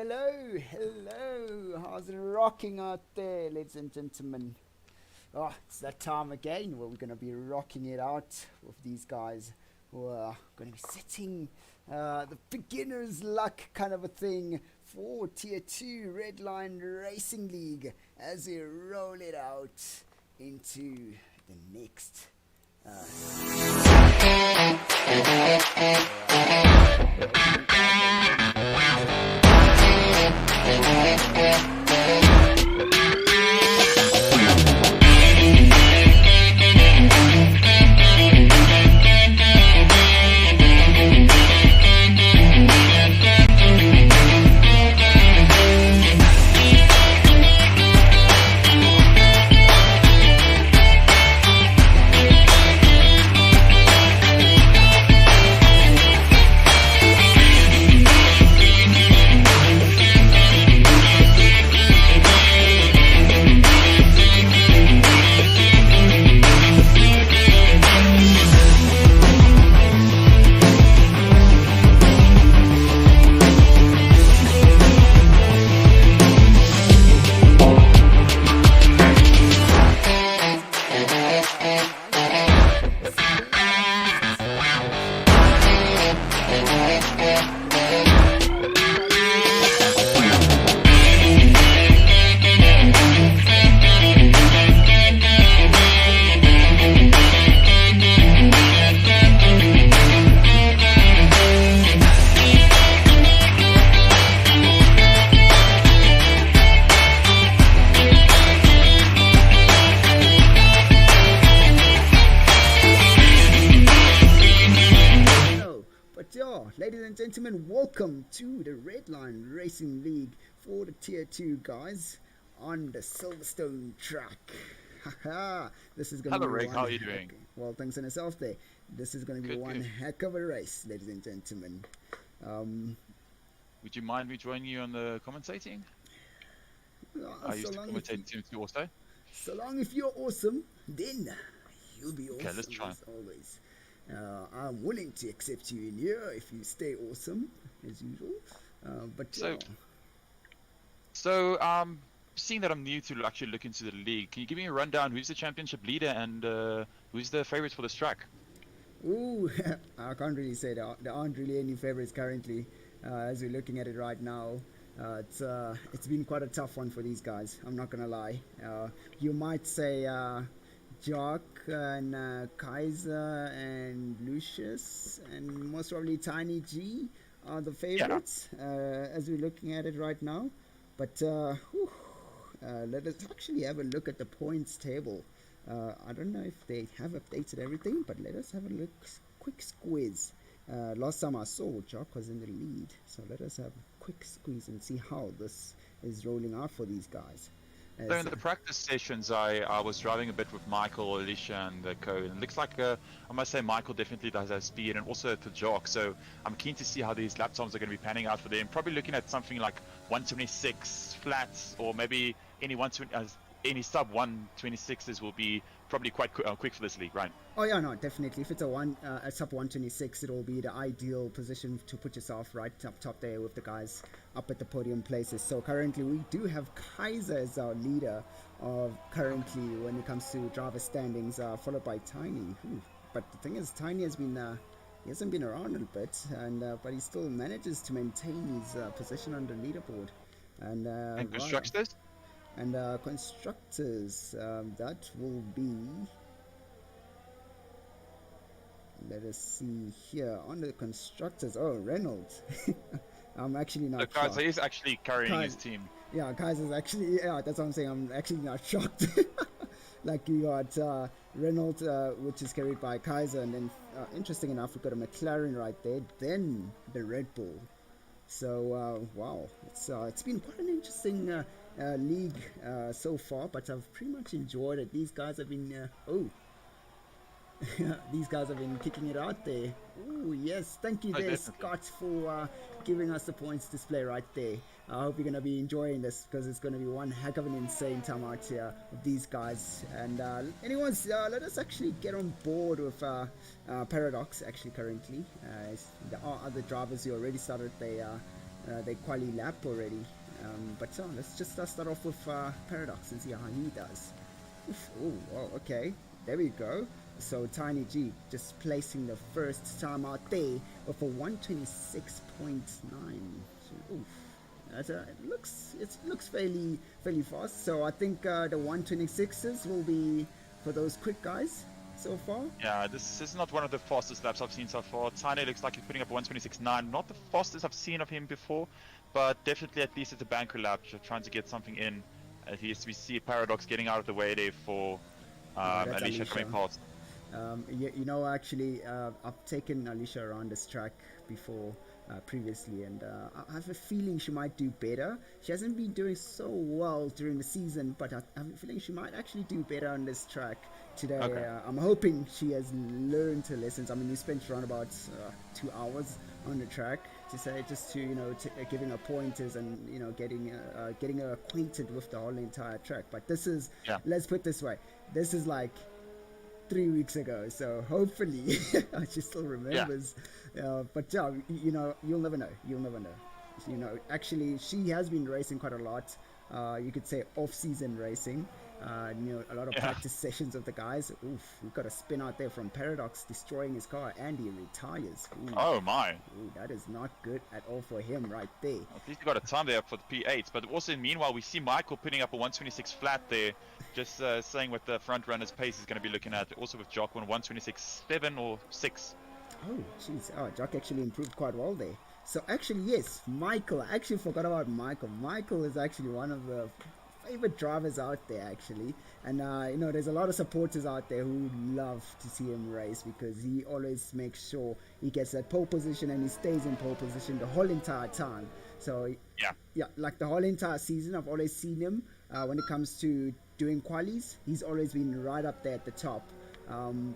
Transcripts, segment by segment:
hello. How's it rocking out there, ladies and gentlemen? Oh, it's that time again where we're going to be rocking it out with these guys who are going to be setting the beginner's luck kind of a thing for Tier 2 Redline Racing League as we roll it out into the next. Ladies and gentlemen, welcome to the Redline Racing League for the Tier 2 guys on the Silverstone track. Haha, this is going to be Hello, Rick. How are you doing? Well, thanks on yourself there. This is going to be one heck of a race, ladies and gentlemen. Would you mind me joining you on the commentating? I used to commentate Team 2 also. So long if you're awesome, then you'll be awesome. Okay, let's try. As always. I'm willing to accept you in here if you stay awesome as usual. Seeing that I'm new to actually look into the league, can you give me a rundown? Who's the championship leader and who's the favorites for this track? Ooh, I can't really say there aren't really any favorites currently as we're looking at it right now. It's been quite a tough one for these guys. I'm not gonna lie. You might say Jock and Kaiser and Lucius and most probably Tiny G are the favorites as we're looking at it right now. But let us actually have a look at the points table. I don't know if they have updated everything, but let us have a quick squeeze. Last time I saw Jock was in the lead, so let us have a quick squeeze and see how this is rolling out for these guys. So in the practice sessions, I was driving a bit with Michael, Alicia, and the co. And it looks like I must say Michael definitely does have speed, and also the Jock. So I'm keen to see how these lap times are going to be panning out for them. Probably looking at something like 126 flats, or maybe any sub 126s will be probably quite quick for this league, right? Oh yeah, no, definitely. If it's a sub 126, it'll be the ideal position to put yourself right up top there with the guys up at the podium places. So currently we do have Kaiser as our leader of currently when it comes to driver standings, followed by Tiny. But the thing is, Tiny has been he hasn't been around a bit, and but he still manages to maintain his position on the leaderboard. And constructors. And constructors, that will be, let us see here, on the constructors, Reynolds. I'm actually not shocked. Kaiser is actually carrying his team. Yeah, Kaiser's actually, that's what I'm saying, I'm actually not shocked. Like you got Reynolds, which is carried by Kaiser, and then, interesting enough, we've got a McLaren right there, then the Red Bull. So, wow, it's been quite an interesting league so far, but I've pretty much enjoyed it. These guys have been these guys have been kicking it out there. Oh yes, thank you there, Scott, for giving us the points display right there. I hope you're going to be enjoying this because it's going to be one heck of an insane time out here with these guys. And anyways, let us actually get on board with Paradox actually currently. There are other drivers who already started their their quali lap already. But let's just start off with Paradox and see how he does. Oof, oh, well, okay. There we go. So Tiny G just placing the first time out there with a 126.9. So, oof. It looks fairly fast. So I think the 126s will be for those quick guys so far. Yeah, this is not one of the fastest laps I've seen so far. Tiny looks like he's putting up a 126.9. Not the fastest I've seen of him before, but definitely at least it's a banker lap, trying to get something in. At least we see Paradox getting out of the way there for That's Alicia Alicia. coming past. Actually, I've taken Alicia around this track before previously, and I have a feeling she might do better. She hasn't been doing so well during the season, but I have a feeling she might actually do better on this track today. Okay. I'm hoping she has learned her lessons. I mean, we spent around about 2 hours on the track to say just to giving her pointers and getting her acquainted with the whole entire track. But this is let's put it this way, this is like 3 weeks ago, so hopefully she still remembers. But yeah, you'll never know. Actually, she has been racing quite a lot. You could say off-season racing. A lot of practice sessions with the guys. Oof, we've got a spin out there from Paradox, destroying his car, and he retires. Ooh. Oh my! Ooh, that is not good at all for him right there. At least he got a time there for the P8s, but also meanwhile we see Michael putting up a 126 flat there, just saying what the front runner's pace is going to be looking at. Also with Jock on 126.7 or 6. Oh, jeez. Oh, Jock actually improved quite well there. So actually, yes, Michael. I actually forgot about Michael. Michael is actually one of the favorite drivers out there, actually. And, there's a lot of supporters out there who love to see him race because he always makes sure he gets that pole position and he stays in pole position the whole entire time. So, yeah, like the whole entire season, I've always seen him when it comes to doing qualies. He's always been right up there at the top.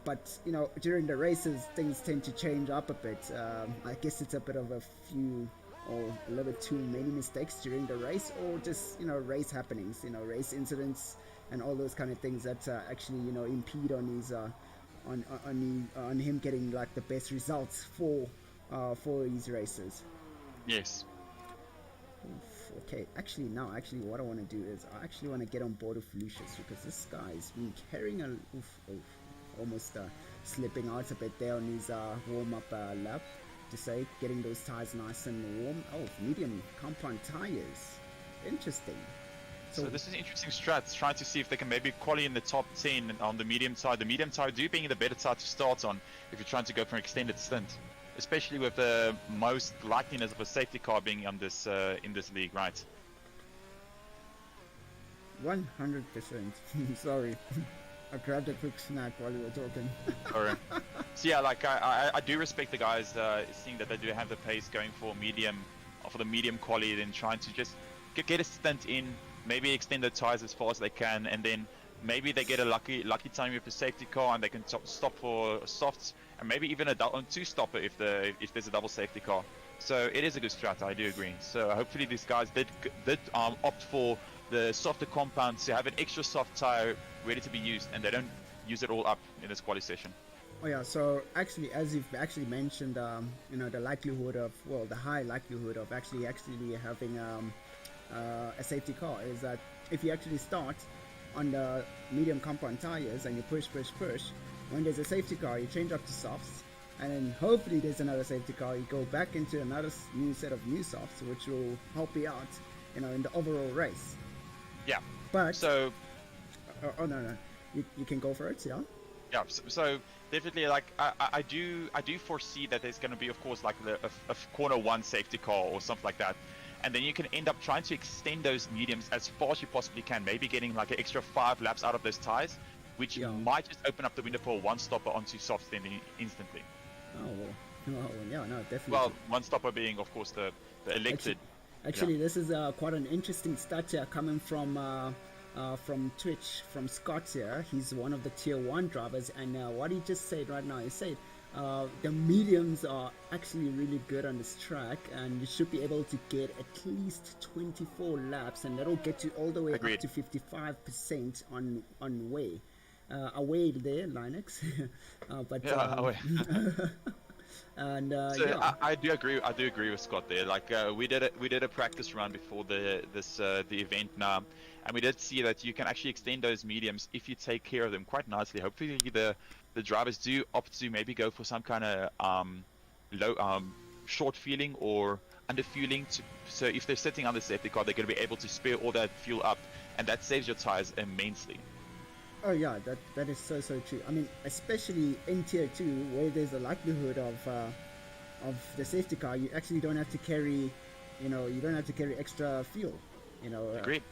But during the races things tend to change up a bit. I guess it's a bit of a few or a little bit too many mistakes during the race, or just race happenings, race incidents and all those kind of things that actually impede on his on him getting like the best results for his races. Yes. Okay, actually what I want to do is I actually want to get on board with Lucius, because this guy's been carrying a almost slipping out a bit there on his warm-up lap, to say, getting those tires nice and warm. Oh, medium compound tires, interesting. So this is an interesting strat, trying to see if they can maybe quali in the top 10 on the medium tire. The medium tire do being the better tire to start on if you're trying to go for an extended stint, especially with the most likeliness of a safety car being on this in this league, right? 100%. Sorry. I grabbed a quick snack while you were talking. Sorry. So yeah, like I do respect the guys seeing that they do have the pace, going for medium, for the medium quality, then trying to just get a stint in, maybe extend the tires as far as they can, and then maybe they get a lucky time with the safety car and they can stop for softs, and maybe even a two-stopper if there's a double safety car. So it is a good strat, I do agree. So hopefully these guys did opt for the softer compounds to have an extra soft tire ready to be used, and they don't use it all up in this quali session. Oh yeah, so actually, as you've actually mentioned, the likelihood of, well, the high likelihood of actually having a safety car is that if you actually start on the medium compound tires and you push, when there's a safety car, you change up to softs, and then hopefully there's another safety car, you go back into another new set of new softs, which will help you out, in the overall race. Yeah. But so. No, you can go for it, yeah. Yeah. So definitely, like I do foresee that there's going to be, of course, like a corner one safety car or something like that, and then you can end up trying to extend those mediums as far as you possibly can, maybe getting like an extra 5 laps out of those tires, which might just open up the window for a one stopper onto soft then instantly. Oh yeah, no, definitely. Well, one stopper being, of course, the elected. Actually, this is quite an interesting stat here coming from Twitch, from Scott here. He's one of the tier 1 drivers, and what he just said right now, he said the mediums are actually really good on this track, and you should be able to get at least 24 laps, and that'll get you all the way up to 55% on way. Away there, Linux. But yeah, away. And So yeah. I do agree. I do agree with Scott there. Like we did a practice run before the event now, and we did see that you can actually extend those mediums if you take care of them quite nicely. Hopefully the drivers do opt to maybe go for some kind of low short fueling or under fueling. So if they're sitting on the safety car, they're going to be able to spare all that fuel up, and that saves your tires immensely. Oh yeah, that is so true. I mean, especially in tier two, where there's a likelihood of the safety car, you actually don't have to carry, you don't have to carry extra fuel. You know, Agreed.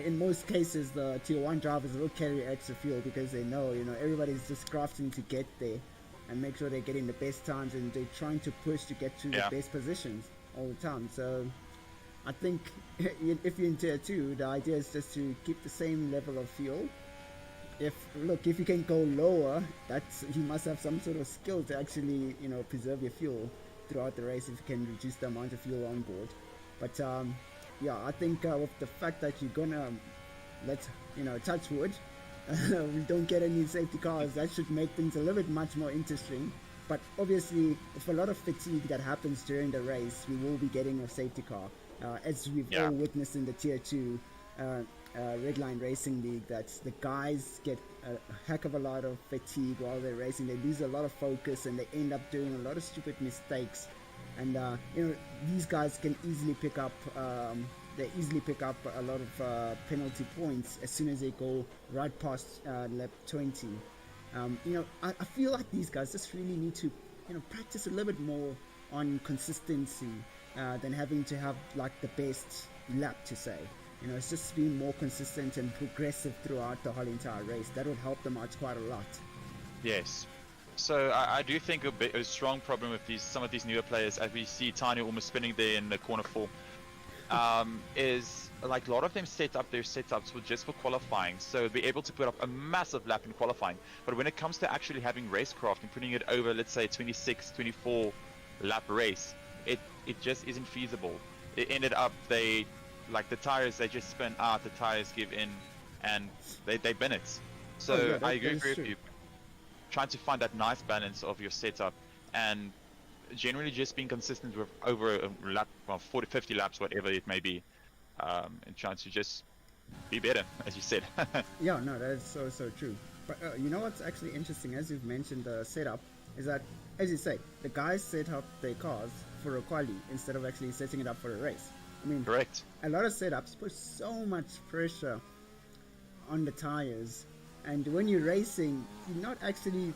in most cases, the tier one drivers will carry extra fuel because they know, everybody's just crafting to get there and make sure they're getting the best times, and they're trying to push to get to the Yeah. best positions all the time. So I think if you're in tier two, the idea is just to keep the same level of fuel. If you can go lower, that's you must have some sort of skill to actually preserve your fuel throughout the race if you can reduce the amount of fuel on board. But yeah, I think with the fact that you're gonna let's touch wood, we don't get any safety cars, that should make things a little bit much more interesting. But obviously, with a lot of fatigue that happens during the race, we will be getting a safety car, as we've all Yeah. witnessed in the tier two. Redline Racing League, that the guys get a heck of a lot of fatigue while they're racing. They lose a lot of focus and they end up doing a lot of stupid mistakes. And these guys can easily pick up. They easily pick up a lot of penalty points as soon as they go right past lap 20. I feel like these guys just really need to practice a little bit more on consistency than having to have like the best lap to say. It's just being more consistent and progressive throughout the whole entire race. That would help them out quite a lot. Yes. So I do think a strong problem with some of these newer players, as we see Tiny almost spinning there in the corner 4, is like a lot of them set up their setups for qualifying, so be able to put up a massive lap in qualifying. But when it comes to actually having racecraft and putting it over, let's say 26, 24 lap race, it just isn't feasible. It ended up the tires, they just spin out, the tires give in, and they bin it. So Oh yeah, I that agree is with true. you. Trying to find that nice balance of your setup and generally just being consistent with over a lap, well, 40, 50 laps, whatever it may be, and trying to just be better, as you said. Yeah, no, that is so true. But you know what's actually interesting, as you've mentioned the setup, is that, as you say, the guys set up their cars for a quali instead of actually setting it up for a race. I mean, Correct. a lot of setups put so much pressure on the tires, and when you're racing, you're not actually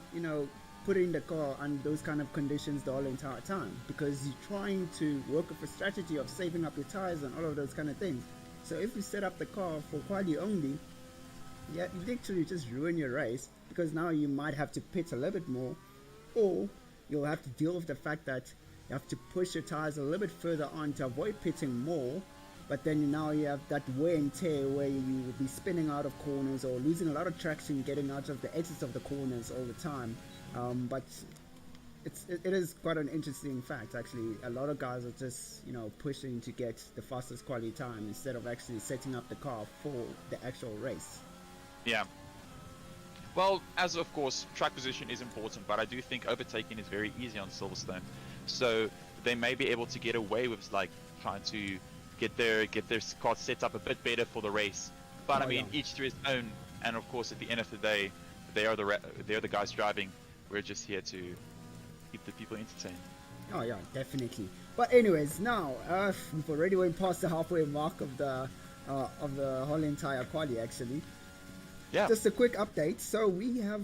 putting the car on those kind of conditions the whole entire time, because you're trying to work with a strategy of saving up your tires and all of those kind of things. So if you set up the car for quali only, yeah, you literally just ruin your race, because now you might have to pit a little bit more, or you'll have to deal with the fact that you have to push your tires a little bit further on to avoid pitting more. But then now you have that wear and tear where you will be spinning out of corners or losing a lot of traction getting out of the edges of the corners all the time. But it is quite an interesting fact, actually. A lot of guys are just pushing to get the fastest quality time instead of actually setting up the car for the actual race. Yeah. Well, as of course, track position is important, but I do think overtaking is very easy on Silverstone. So they may be able to get away with like trying to get their car set up a bit better for the race. But I Oh yeah. mean, each to his own. And of course, at the end of the day, they are the guys driving. We're just here to keep the people entertained. Oh yeah, definitely. But anyways, now we've already went past the halfway mark of the whole entire quali. Actually, Yeah. just a quick update. So we have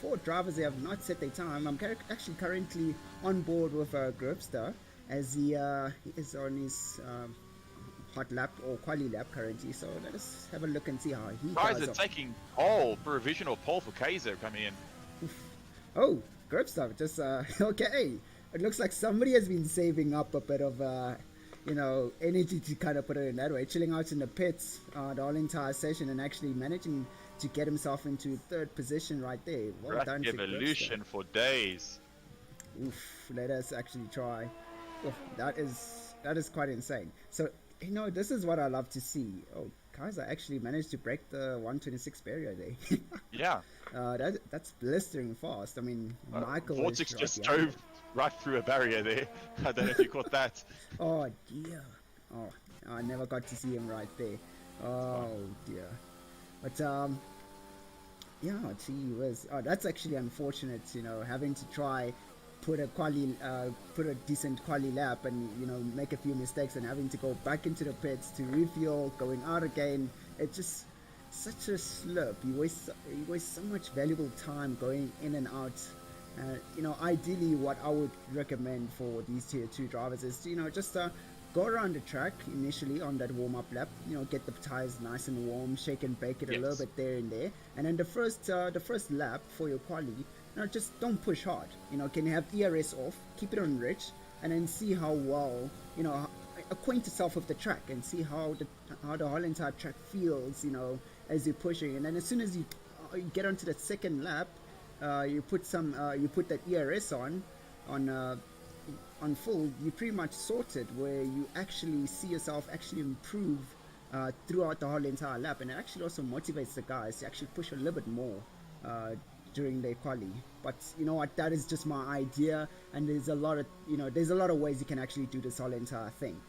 four drivers that have not set their time. I'm actually currently on board with Gropster, as he is on his hot lap or quali lap currently. So let us have a look and see how he Guys does. are taking pole, provisional pole for Kaiser coming in. Oh, Gropster, just okay. It looks like somebody has been saving up a bit of energy, to kind of put it in that way, chilling out in the pits the whole entire session and actually managing to get himself into third position right there. Well Track done to evolution for days. Oof, let us actually try. Oof, that is quite insane. So this is what I love to see. Kaiser actually managed to break the 126 barrier there. Yeah. That's blistering fast. I mean, Michael was Vortex right just behind drove it. right through a barrier there. I don't know if you caught that. Oh dear. Oh, I never got to see him right there. Oh dear. But yeah, gee whiz. Oh, that's actually unfortunate. Having to try put a decent quali lap and make a few mistakes and having to go back into the pits to refuel, going out again. It's just such a slurp. You waste so much valuable time going in and out. Ideally, what I would recommend for these tier 2 drivers is to, just go around the track initially on that warm-up lap. Get the tires nice and warm, shake and bake it a little bit there and there, and then the first lap for your quali, just don't push hard. Can you have ERS off, keep it on rich, and then see how well, acquaint yourself with the track and see how the whole entire track feels, as you're pushing. And then as soon as you get onto the second lap, you put that ERS on full. You pretty much sorted where you actually see yourself actually improve throughout the whole entire lap, and it actually also motivates the guys to actually push a little bit more during their quali. But you know what, that is just my idea, and there's a lot of ways you can actually do this whole entire thing.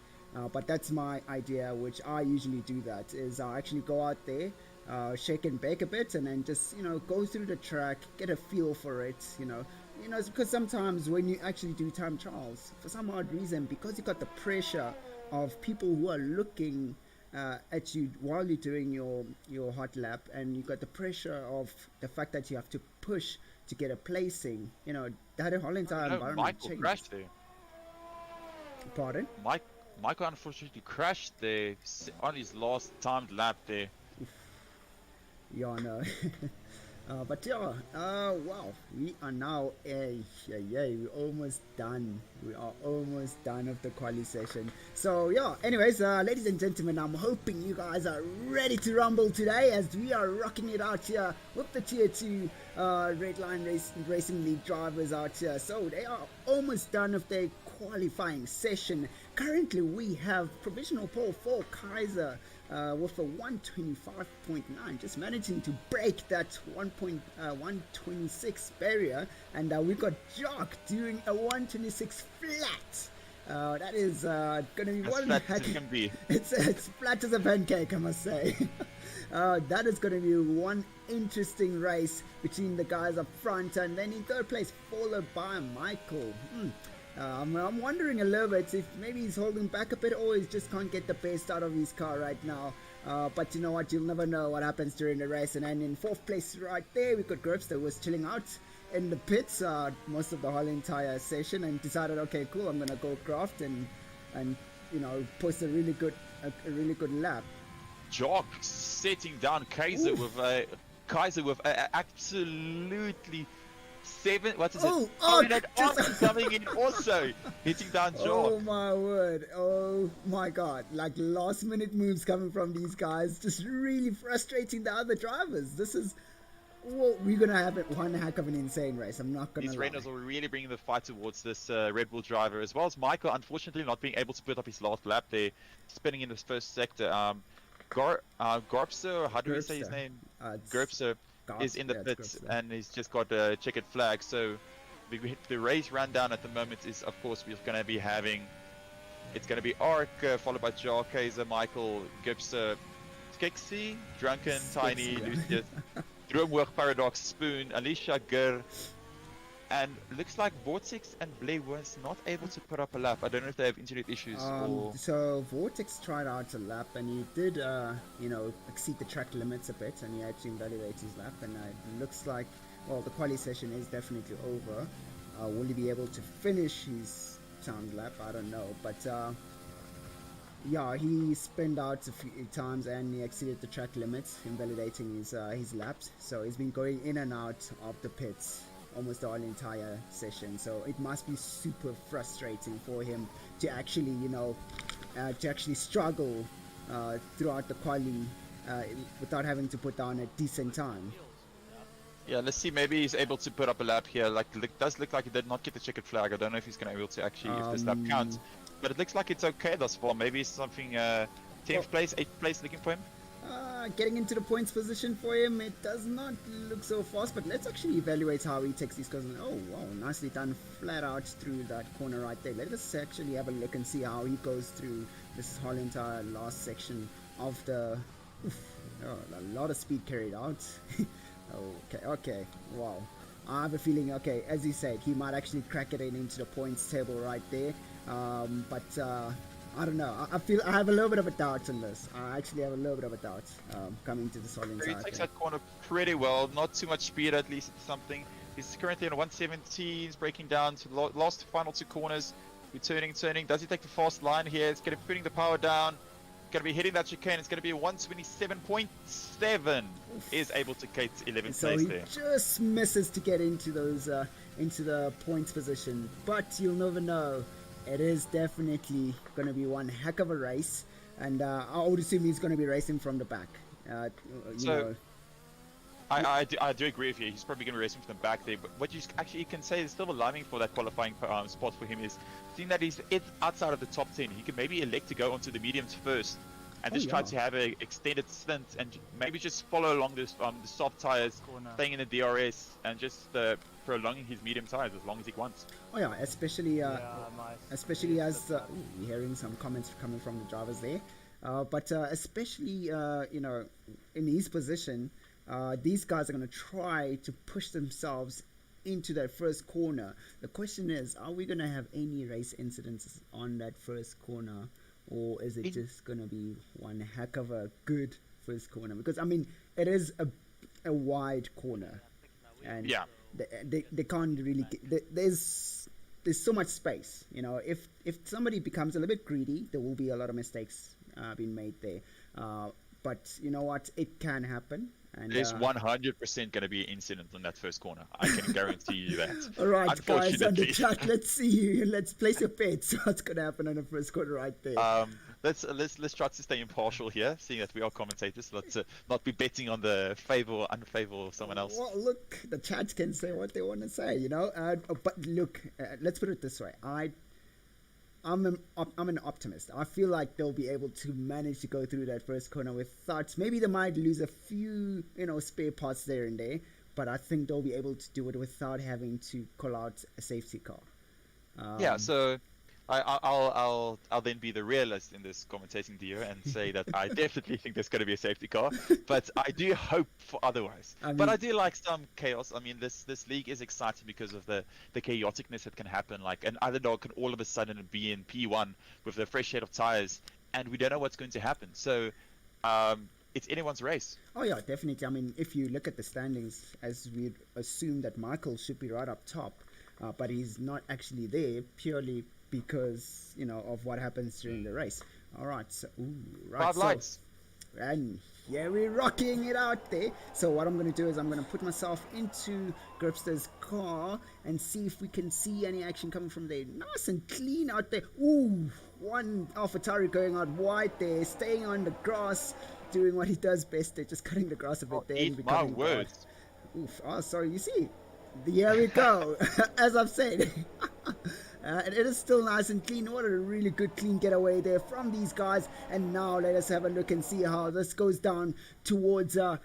But that's my idea, which I usually do. That is, I actually go out there, shake and bake a bit, and then just go through the track, get a feel for it. Because sometimes when you actually do time trials, for some odd reason, because you got the pressure of people who are looking at you while you're doing your hot lap, and you got the pressure of the fact that you have to push to get a placing, that whole entire environment Michael changes. crashed there. Pardon? Michael unfortunately crashed there on his last timed lap there. Yeah, no. But yeah, wow, we are now, we're almost done. We are almost done of the quali session. So yeah, anyways, ladies and gentlemen, I'm hoping you guys are ready to rumble today as we are rocking it out here with the tier 2 Redline Racing League drivers out here. So they are almost done with their qualifying session. Currently, we have provisional pole for Kaiser with a 125.9, just managing to break that 126 barrier, and we got Jock doing a 126 flat. That is going to be one flat as it can be. It's flat as a pancake, I must say. That is going to be one interesting race between the guys up front, and then in third place followed by Michael. I'm wondering a little bit if maybe he's holding back a bit, or he just can't get the best out of his car right now. But you know what, you'll never know what happens during the race. And then in fourth place right there, we got Gropster, who was chilling out in the pits most of the whole entire session, and decided, okay, cool, I'm gonna go craft and post a really good lap. Jock setting down Kaiser with a absolutely coming in also hitting down Jock. Oh my word, oh my god, like last minute moves coming from these guys, just really frustrating the other drivers. We're gonna have one heck of an insane race, I'm not gonna lie. These Reynolds are really bringing the fight towards this Red Bull driver, as well as Michael unfortunately not being able to put up his last lap there, spinning in this first sector. Garbster, how do we say his name? Garbster is in the pits, and he's just got a checkered flag. So the race rundown at the moment is, of course, we're going to be having, it's going to be Ark, followed by Jar, Kaiser, Michael, Gibster, Skixie, Drunken, Tiny, Lucius, Droomhoog, Paradox, Spoon, Alicia, Gur, and looks like Vortex and Blay was not able to put up a lap. I don't know if they have internet issues or... So Vortex tried out a lap, and he did, exceed the track limits a bit, and he had to invalidate his lap, and it looks like, well, the quali session is definitely over. Will he be able to finish his timed lap? I don't know, but yeah, he spinned out a few times and he exceeded the track limits, invalidating his laps. So he's been going in and out of the pits almost the whole entire session. So it must be super frustrating for him to actually, struggle throughout the quali without having to put down a decent time. Yeah, let's see. Maybe he's able to put up a lap here. Like, it does look like he did not get the checkered flag. I don't know if he's going to be able to actually, if this lap counts. But it looks like it's okay thus far. Maybe it's something 10th place, 8th place looking for him. Getting into the points position for him, it does not look so fast, but let's actually evaluate how he takes these cars. Oh, wow, nicely done, flat out through that corner right there. Let us actually have a look and see how he goes through this whole entire last section of the... Oof, oh, a lot of speed carried out. Okay, wow. I have a feeling, okay, as you said, he might actually crack it into the points table right there. I don't know. I have a little bit of a doubt on this. I actually have a little bit of a doubt coming to this whole entire He takes that corner pretty well. Not too much speed, at least it's something. He's currently on 117. He's breaking down to the last final 2 corners. Turning. Does he take the fast line here? It's going to be putting the power down. Going to be hitting that chicane. It's going to be a 127.7. Is able to get 11th place there. So he just misses to get into those into the points position. But you'll never know. It is definitely going to be one heck of a race, and I would assume he's going to be racing from the back. I do agree with you. He's probably going to be racing from the back there. But what you actually can say is still alarming for that qualifying spot for him is seeing that he's outside of the top 10. He can maybe elect to go onto the mediums first and just try to have an extended stint and maybe just follow along this the soft tires, staying in the DRS and just prolonging his medium tires as long as he wants. Oh yeah, especially as we're hearing some comments coming from the drivers there, but especially in his position, these guys are going to try to push themselves into that first corner. The question is, are we going to have any race incidents on that first corner, or is it just going to be one heck of a good first corner? Because I mean, it is a wide corner, and they can't really there's so much space. If somebody becomes a little bit greedy, there will be a lot of mistakes being made there. But you know what, it can happen. And there's 100% going to be an incident on that first corner. I can guarantee you that. All right, guys, on the chat, let's see. Let's place your bets. What's going to happen on the first corner right there? Let's try to stay impartial here, seeing that we are commentators. Let's not be betting on the favor or unfavor of someone else. Well, look, the chat can say what they want to say, But look, let's put it this way. I'm an optimist. I feel like they'll be able to manage to go through that first corner without. Maybe they might lose a few, spare parts there and there, but I think they'll be able to do it without having to call out a safety car. So I'll then be the realist in this commentating deal and say that I definitely think there's going to be a safety car, but I do hope for otherwise. But I do like some chaos. I mean, this league is exciting because of the chaoticness that can happen. Like an underdog can all of a sudden be in P1 with a fresh set of tires, and we don't know what's going to happen. So it's anyone's race. Oh yeah, definitely. I mean, if you look at the standings, as we'd assume that Michael should be right up top, but he's not actually there purely because of what happens during the race. All right, so Five lights, and yeah, we're rocking it out there. So what I'm going to do is I'm going to put myself into Gripster's car and see if we can see any action coming from there. Nice and clean out there. Ooh, one AlphaTauri going out wide there, staying on the grass, doing what he does best there, just cutting the grass a bit there. Eat my words. Oof. Oh, sorry. You see, here we go. As I've said. And it is still nice and clean. What a really good clean getaway there from these guys. And now let us have a look and see how this goes down towards the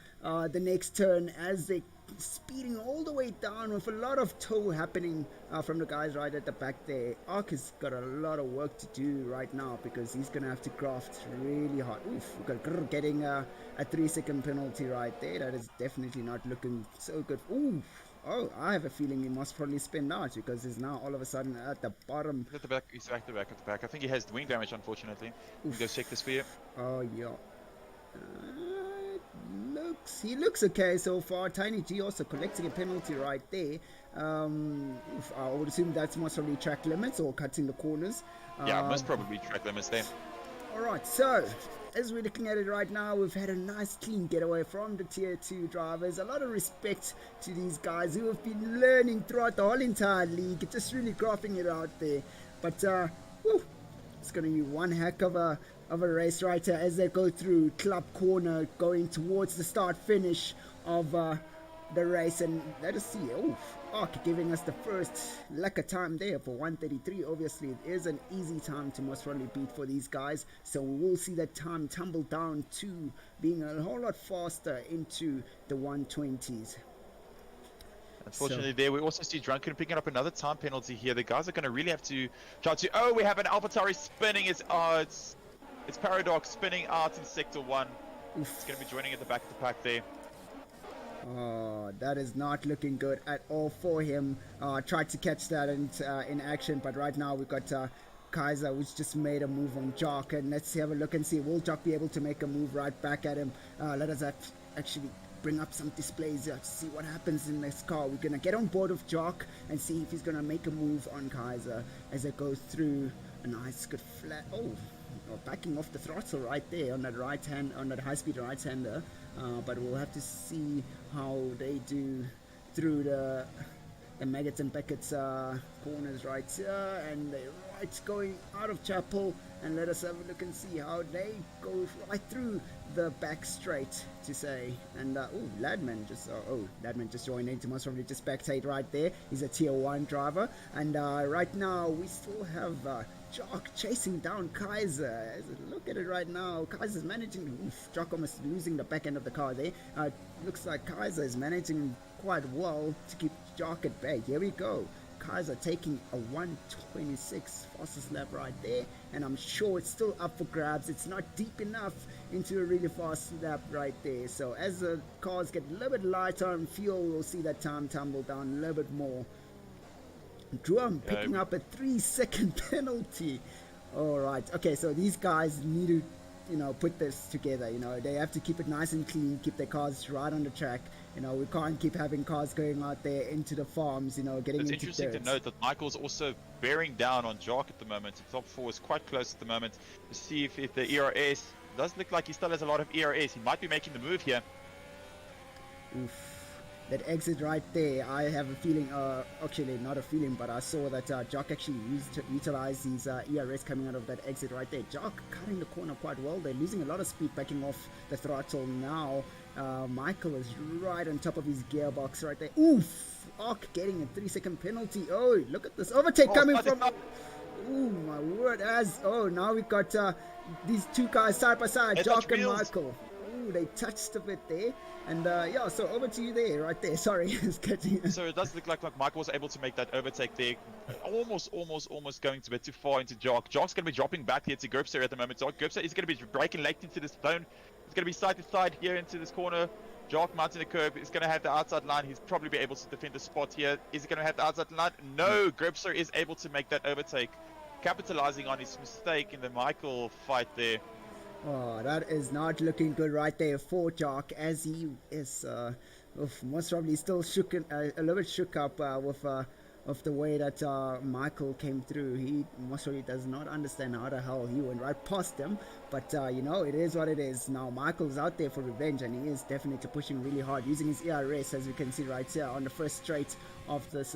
next turn as they speeding all the way down with a lot of tow happening from the guys right at the back there. Ark has got a lot of work to do right now because he's going to have to graft really hard. Oof, we've got getting a 3-second penalty right there. That is definitely not looking so good. Ooh. Oh, I have a feeling he must probably spin out because he's now all of a sudden at the bottom. At the back, he's at the back. I think he has wing damage, unfortunately. We'll go check this for you. Oh, yeah. He looks okay so far. Tiny G also collecting a penalty right there. I would assume that's most probably track limits or cutting the corners. Yeah, most probably track limits there. Alright, so as we're looking at it right now, we've had a nice clean getaway from the tier 2 drivers. A lot of respect to these guys who have been learning throughout the whole entire league, just really graphing it out there. But it's going to be one heck of a race right here as they go through Club Corner, going towards the start finish of the race. And let us see, Ark giving us the first lacquer time there for 1:33. Obviously, it is an easy time to most probably beat for these guys. So we will see that time tumble down to being a whole lot faster into the 120s. Unfortunately, there we also see Drunken picking up another time penalty here. The guys are going to really have to try to. Oh, we have an AlphaTauri spinning. It's Paradox spinning out in sector 1. Oof. It's going to be joining at the back of the pack there. Oh, that is not looking good at all for him. Tried to catch that in action, but right now we've got Kaiser, which just made a move on Jock, and let's have a look and see, will Jock be able to make a move right back at him? Let us actually bring up some displays to see what happens in this car. We're gonna get on board with Jock and see if he's gonna make a move on Kaiser as it goes through a nice good flat. Oh, backing off the throttle right there on that right hand, on that high-speed right-hander. But we'll have to see how they do through the Maggots and Beckett's corners right here, and they're right going out of Chapel. And let us have a look and see how they go right through the back straight to say. And Ladman just joined in to most probably just spectate right there. He's a tier 1 driver, and right now we still have Jock chasing down Kaiser. Look at it right now. Kaiser's managing. Jock almost losing the back end of the car there. Looks like Kaiser is managing quite well to keep Jock at bay. Here we go. Kaiser taking a 1:26 fastest lap right there, and I'm sure it's still up for grabs. It's not deep enough into a really fast lap right there. So as the cars get a little bit lighter on fuel, we'll see that time tumble down a little bit more. Drum picking up a 3-second penalty. All right, okay, so these guys need to put this together. They have to keep it nice and clean, keep their cars right on the track. We can't keep having cars going out there into the farms, getting into It's interesting dirt. to note that Michael's also bearing down on Jock at the moment. The top 4 is quite close at the moment. To see if the ERS does look like he still has a lot of ERS. He might be making the move here. Oof. That exit right there, I have a feeling, actually not a feeling, but I saw that Jock actually utilized his ERS coming out of that exit right there. Jock cutting the corner quite well. They're losing a lot of speed backing off the throttle now. Michael is right on top of his gearbox right there. Oof! Ark getting a 3-second penalty. Oh, look at this overtake coming from... Oh my word, now we've got these two guys side by side, Jock and Michael. Ooh, they touched a bit there. And so over to you there, right there. Sorry, it's catching. So it does look like Michael was able to make that overtake there. Almost going a bit too far into Jock. Jock's going to be dropping back here to Gerbster at the moment. So Gerbster is going to be braking late into this zone. It's going to be side to side here into this corner. Jock mounting the curb. He's going to have the outside line. He's probably be able to defend the spot here. Is he going to have the outside line? No, Gerbster is able to make that overtake, capitalizing on his mistake in the Michael fight there. Oh, that is not looking good right there for Jock, as he is most probably still a little bit shook up with the way that Michael came through. He most probably does not understand how the hell he went right past him, but it is what it is. Now Michael's out there for revenge, and he is definitely pushing really hard, using his ERS, as you can see right here on the first straight of this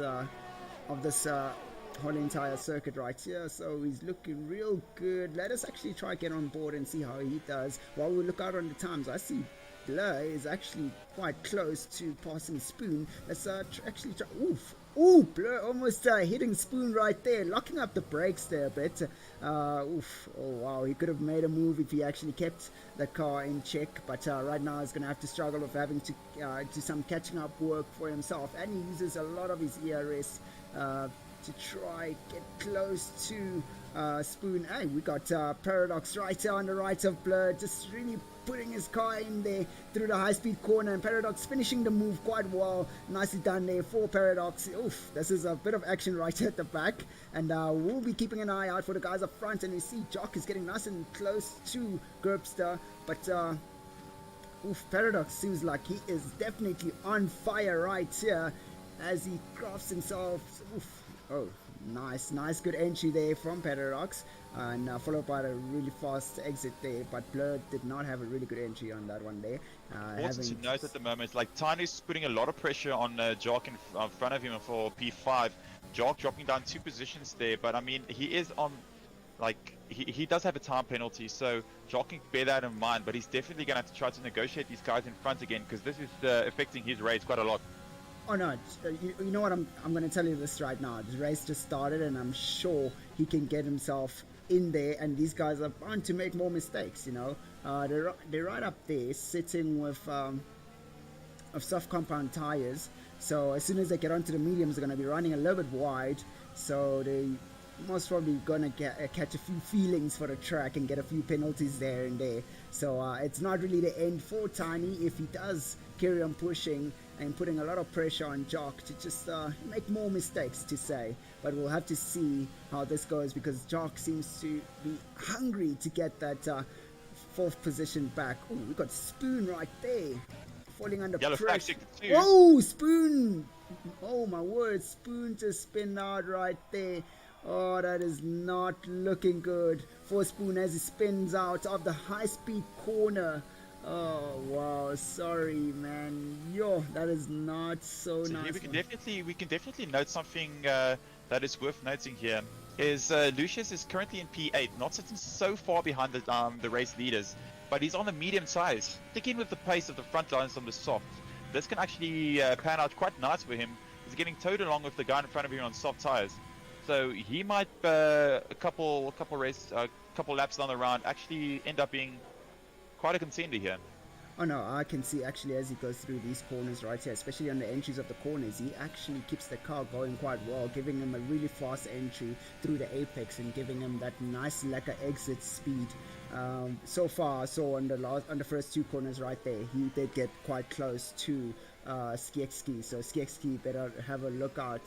whole entire circuit right here. So he's looking real good. Let us actually try get on board and see how he does while we look out on the times. I see Blur is actually quite close to passing Spoon. Let's actually try. Ooh, Blur almost hitting Spoon right there, locking up the brakes there a bit. Oh wow, he could have made a move if he actually kept the car in check, but right now he's gonna have to struggle with having to do some catching up work for himself, and he uses a lot of his ERS to try get close to Spoon. Hey, we got Paradox right here on the right of Blur, just really putting his car in there through the high-speed corner, and Paradox finishing the move quite well. Nicely done there for Paradox. Oof, this is a bit of action right at the back, and we'll be keeping an eye out for the guys up front. And you see Jock is getting nice and close to Gerbster, but Paradox seems like he is definitely on fire right here as he crafts himself. Oh, nice good entry there from Paradox, and followed by a really fast exit there, but Blur did not have a really good entry on that one there. Important to note at the moment, like Tiny's putting a lot of pressure on Jock in front of him for P5. Jock dropping down 2 positions there, but I mean, he is on, like, he does have a time penalty, so Jock can bear that in mind, but he's definitely going to have to try to negotiate these guys in front again, because this is affecting his race quite a lot. Oh no, you know what? I'm going to tell you this right now. The race just started, and I'm sure he can get himself in there. And these guys are bound to make more mistakes. They're right up there, sitting with of soft compound tires. So as soon as they get onto the mediums, they're going to be running a little bit wide. So they most probably gonna catch a few feelings for the track and get a few penalties there and there. So it's not really the end for Tiny if he does carry on pushing and putting a lot of pressure on Jock to just make more mistakes, to say. But we'll have to see how this goes, because Jock seems to be hungry to get that fourth position back. Oh, we got Spoon right there, falling under Yellow flag pressure. sector 2. Oh, Spoon! Oh my word, Spoon just spin out right there. Oh, that is not looking good for Spoon as he spins out of the high-speed corner. Oh wow, sorry man. Yo, that is not so nice. Here we can definitely note something that is worth noting here. Is Lucius is currently in P8, not sitting so far behind the race leaders, but he's on the medium size, sticking with the pace of the front lines on the soft. This can actually pan out quite nice for him. He's getting towed along with the guy in front of him on soft tires. So he might a couple laps down the round actually end up being quite a contender here. Oh no, I can see actually as he goes through these corners right here, especially on the entries of the corners, he actually keeps the car going quite well, giving him a really fast entry through the apex and giving him that nice lekker exit speed. So far, so on the first two corners right there, he did get quite close to Skiekski. So Skiekski better have a look out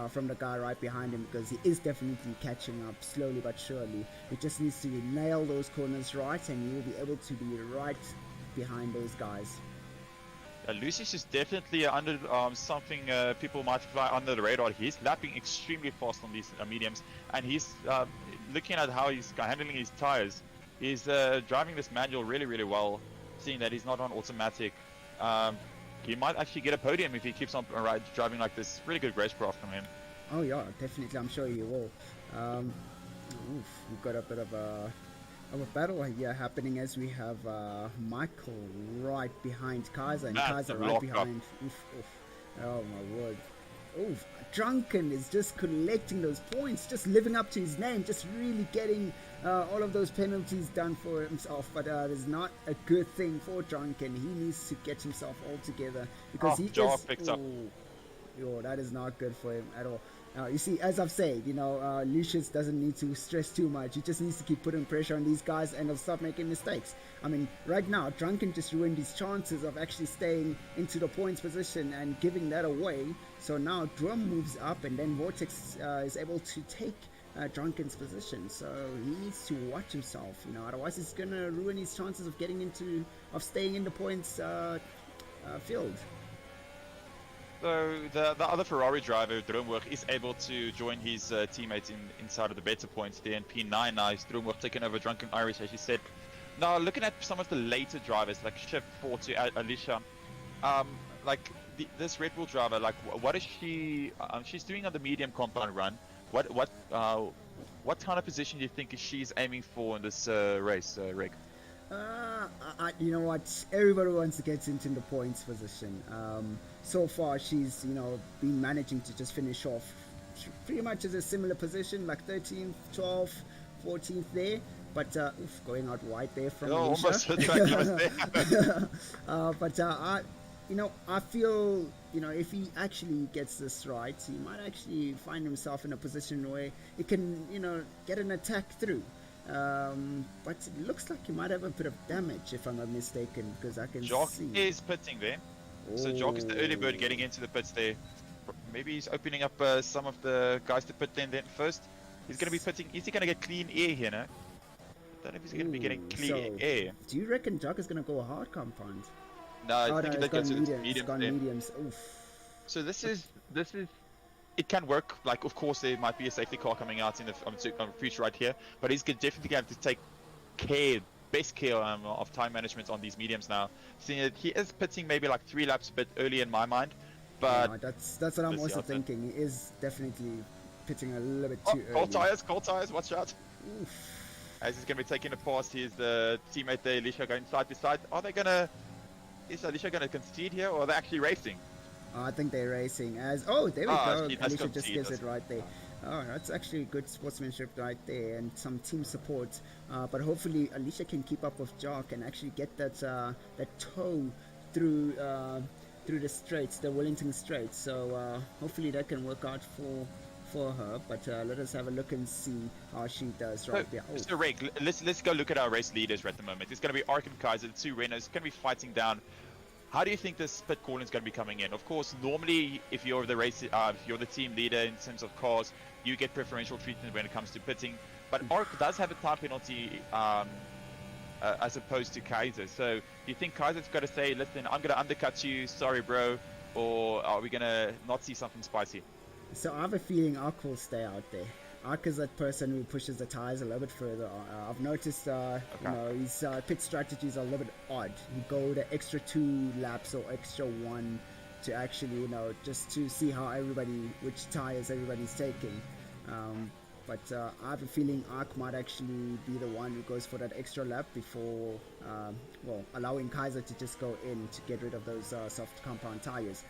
from the guy right behind him, because he is definitely catching up slowly but surely. He just needs to nail those corners right, and he will be able to be right behind those guys. Lucius is definitely under something people might fly under the radar. He's lapping extremely fast on these mediums, and he's looking at how he's handling his tires. He's driving this manual really well, seeing that he's not on automatic. He might actually get a podium if he keeps on driving like this. Really good racecraft from him. Oh yeah, definitely. I'm sure he will. We've got a bit of a battle here happening as we have Michael right behind Kaiser, and Kaiser right behind. Oh my word. Drunken is just collecting those points, just living up to his name, just really getting all of those penalties done for himself. But it is not a good thing for Drunken. He needs to get himself all together, because he is. Picks up. That is not good for him at all. You see, as I've said, Lucius doesn't need to stress too much. He just needs to keep putting pressure on these guys, and they'll stop making mistakes. I mean, right now, Drunken just ruined his chances of actually staying into the points position and giving that away. So now Drum moves up, and then Vortex is able to take Drunken's position. So he needs to watch himself, otherwise he's gonna ruin his chances of staying in the points field. So the other Ferrari driver, Droomwerk, is able to join his teammates inside of the better points there in P9 now. Is Droomwerk taking over Drunken Irish, as you said. Now, looking at some of the later drivers, like Shift 4 to Alicia, this Red Bull driver, what is she? She's doing on the medium compound run. What kind of position do you think she's aiming for in this race, Rick? You know what? Everybody wants to get into the points position. So far, she's been managing to just finish off pretty much as a similar position, like 13th, 12th, 14th there. But going out wide there from Alicia. Almost hit track there. I feel if he actually gets this right, he might actually find himself in a position where he can get an attack through. But it looks like he might have a bit of damage, if I'm not mistaken, because I can Jock see. is pitting there. So Jock is the early bird getting into the pits there. Maybe he's opening up some of the guys to pit then first. He's going to be pitting. Is he going to get clean air here now? I don't know if he's going to be getting clean air. Do you reckon Jock is going to go hard compound? No, I think he does mediums. Oof. So this is it can work. Like, of course, there might be a safety car coming out in the future right here, but he's definitely going to have to take best care of time management on these mediums now. Seeing that he is pitting maybe like 3 laps a bit early in my mind, but yeah, that's what I'm also thinking. He is definitely pitting a little bit too early. Cold tires, watch out. Oof. As he's going to be taking a pass, here's the teammate there, Alicia, going side by side. Is Alicia going to concede here, or are they actually racing? I think they're racing as. Oh, there we go. Let's Alicia go just see. gives it right there. Oh, that's actually good sportsmanship right there, and some team support. But hopefully, Alicia can keep up with Jock and actually get that toe through through the straights, the Wellington straights. So hopefully that can work out for her. But let us have a look and see how she does right there. Oh. So Reg, let's go look at our race leaders at the moment. It's going to be Ark and Kaiser, the two Renos. It's going to be fighting down. How do you think this pit call is going to be coming in? Of course, normally if you're the if you're the team leader in terms of cars, you get preferential treatment when it comes to pitting. But Ark does have a time penalty as opposed to Kaiser. So do you think Kaiser's got to say, listen, I'm going to undercut you, sorry bro, or are we going to not see something spicy? So I have a feeling Ark will stay out there. Ark is that person who pushes the tires a little bit further. I've noticed, his pit strategies are a little bit odd. He go the extra 2 laps or extra 1 to actually, just to see how which tires everybody's taking. But I have a feeling Ark might actually be the one who goes for that extra lap before, allowing Kaiser to just go in to get rid of those soft compound tires.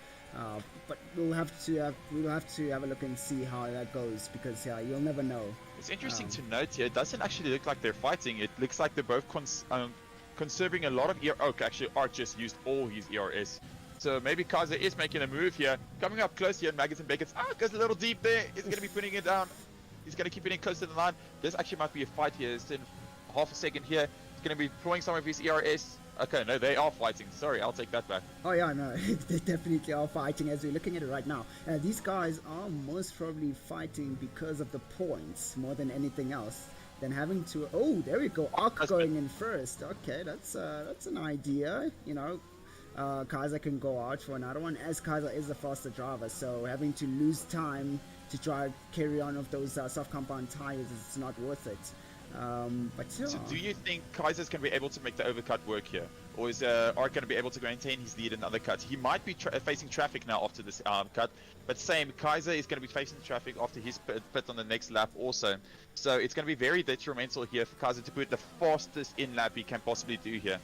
But we'll have to have a look and see how that goes, because you'll never know. It's interesting to note here. It doesn't actually look like they're fighting. It looks like they're both conserving a lot of actually, Art just used all his ERS. So maybe Kaiser is making a move here. Coming up close here, Maggots and Beckett's. Goes a little deep there. He's going to be putting it down. He's going to keep it in close to the line. This actually might be a fight here. It's in half a second here. He's going to be throwing some of his ERS. Okay, no, they are fighting. Sorry, I'll take that back. Oh yeah, no, they definitely are fighting as we're looking at it right now. These guys are most probably fighting because of the points more than anything else. Than having to. Oh, there we go. Ark going in first. Okay, that's an idea. Kaiser can go out for another one, as Kaiser is the faster driver. So having to lose time to try to carry on with those soft compound tires is not worth it. So do you think Kaiser's going to be able to make the overcut work here? Or is Ark going to be able to maintain his lead in the undercut? He might be facing traffic now after this cut, but same, Kaiser is going to be facing traffic after his pit on the next lap also. So it's going to be very detrimental here for Kaiser to put the fastest in lap he can possibly do here.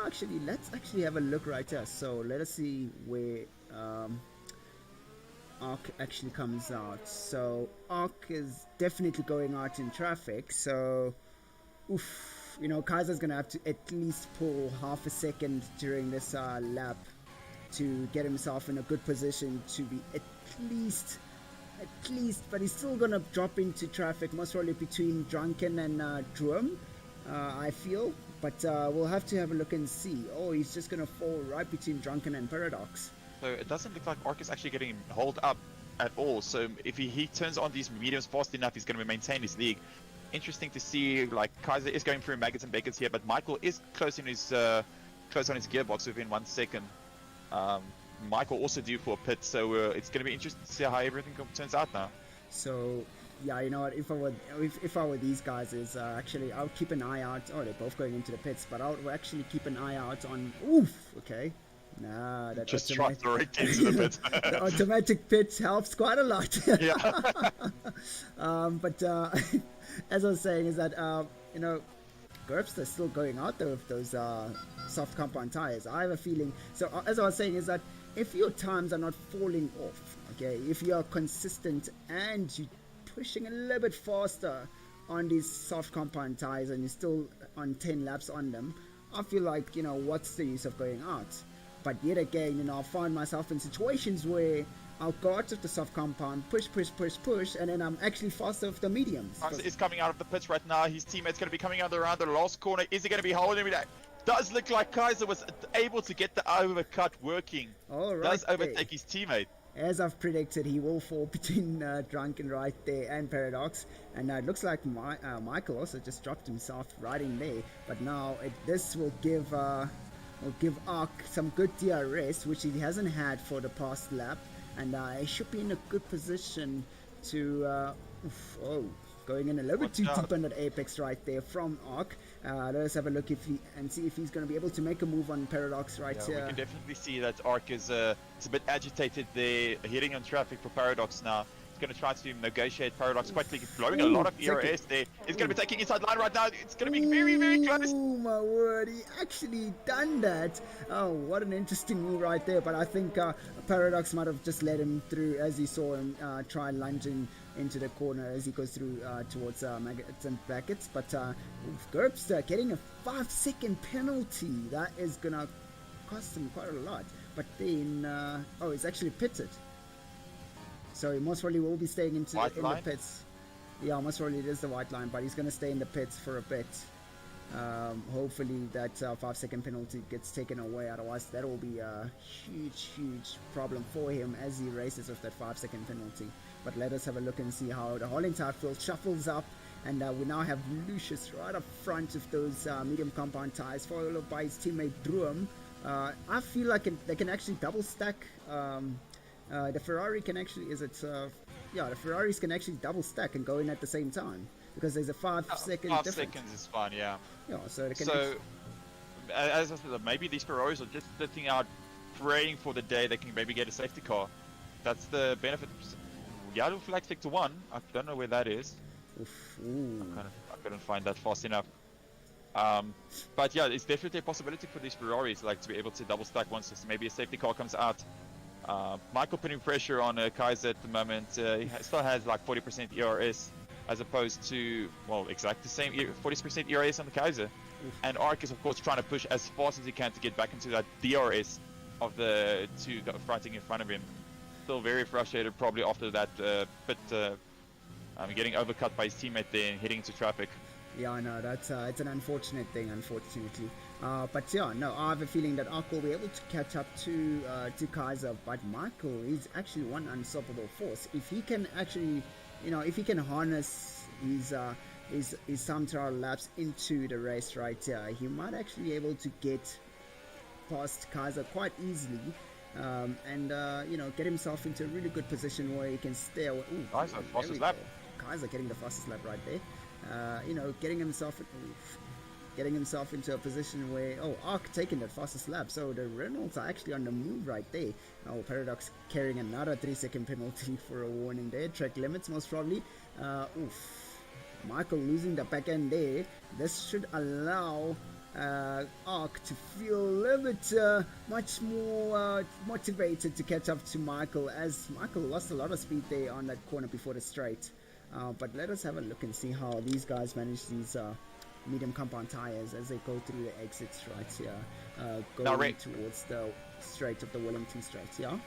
Actually, let's actually have a look right here. So let us see where Ark actually comes out. So Ark is definitely going out in traffic. So, Kaiser's gonna have to at least pull half a second during this lap to get himself in a good position to be at least. But he's still gonna drop into traffic, most probably between Drunken and Drum, I feel. But we'll have to have a look and see. Oh, he's just gonna fall right between Drunken and Paradox. So it doesn't look like Ark is actually getting hold up at all. So if he turns on these mediums fast enough, he's going to maintain his lead. Interesting to see, like, Kaiser is going through Maggots and Beckett's here, but Michael is close on his gearbox within 1 second. Michael also due for a pit, so it's going to be interesting to see how everything turns out now. So yeah, you know what? If I were these guys, actually I'll keep an eye out. Oh, they're both going into the pits, but I'll actually keep an eye out on. Okay. Nah, that just drop directly into the pit. The automatic pit helps quite a lot. Yeah. But as I was saying, is that GURPS are still going out there with those soft compound tires. I have a feeling. So as I was saying, is that if your times are not falling off, okay, if you are consistent and you pushing a little bit faster on these soft compound tires and you're still on 10 laps on them, I feel like, what's the use of going out? But yet again, I find myself in situations where I'll go out of the soft compound, push, and then I'm actually faster with the mediums. Kaiser is coming out of the pits right now. His teammate's going to be coming out around the last corner. Is he going to be holding me? Does look like Kaiser was able to get the overcut working. All right, does overtake his teammate. As I've predicted, he will fall between Drunken right there and Paradox. And it looks like Michael also just dropped himself right in there. But now this will give Ark some good DRS, which he hasn't had for the past lap. And he should be in a good position to... going in a little bit too deep on that apex right there from Ark. Let us have a look and see if he's going to be able to make a move on Paradox here. We can definitely see that Ark is it's a bit agitated there, hitting on traffic for Paradox now. going to try to negotiate Paradox quickly, blowing a lot of ERS there. He's going to be taking inside line right now. It's going to be very, very close. Oh my word, he actually done that. Oh, what an interesting move right there. But I think Paradox might have just let him through as he saw him try lunging into the corner as he goes through towards Maggots and Brackets. But Gerbster getting a 5-second penalty. That is going to cost him quite a lot. But then, oh, he's actually pitted. So he most probably will be staying in the pits. Yeah, most probably it is the white line, but he's going to stay in the pits for a bit. Hopefully that 5-second penalty gets taken away. Otherwise, that will be a huge problem for him as he races with that 5-second penalty. But let us have a look and see how the whole entire field shuffles up. And we now have Lucius right up front with those medium compound tires, followed by his teammate Druum. I feel like they can actually double stack. The Ferrari can actually, the Ferraris can actually double stack and go in at the same time because there's a 5-second difference. 5 seconds is fine, yeah. Yeah, so they can. So, as I said, maybe these Ferraris are just sitting out, praying for the day they can maybe get a safety car. That's the benefit. Yellow flag sector 1. I don't know where that is. Oof, I couldn't find that fast enough. But yeah, it's definitely a possibility for these Ferraris, like to be able to double stack once maybe a safety car comes out. Michael putting pressure on Kaiser at the moment. He still has like 40% ERS as opposed to, well, exactly the same 40% ERS on the Kaiser. Oof. And Ark is of course trying to push as fast as he can to get back into that DRS of the two fighting in front of him. Still very frustrated probably after that pit getting overcut by his teammate there and heading into traffic. Yeah, I know, that's it's an unfortunate thing, unfortunately. But yeah, no, I have a feeling that Ark will be able to catch up to Kaiser, but Michael is actually one unstoppable force. If he can actually, if he can harness his time trial laps into the race right here, he might actually be able to get past Kaiser quite easily. And get himself into a really good position where he can stay away. Ooh, Kaiser, fastest lap. Kaiser getting the fastest lap right there. Getting himself into a position where Ark taking the fastest lap, so the Reynolds are actually on the move right there. Paradox carrying another 3-second penalty for a warning there. Track limits most probably. Michael losing the back end there. This should allow Ark to feel a little bit much more motivated to catch up to Michael, as Michael lost a lot of speed there on that corner before the straight. But let us have a look and see how these guys manage these medium compound tires as they go through the exits right here, going towards the straight of the Wellington straight. Yeah.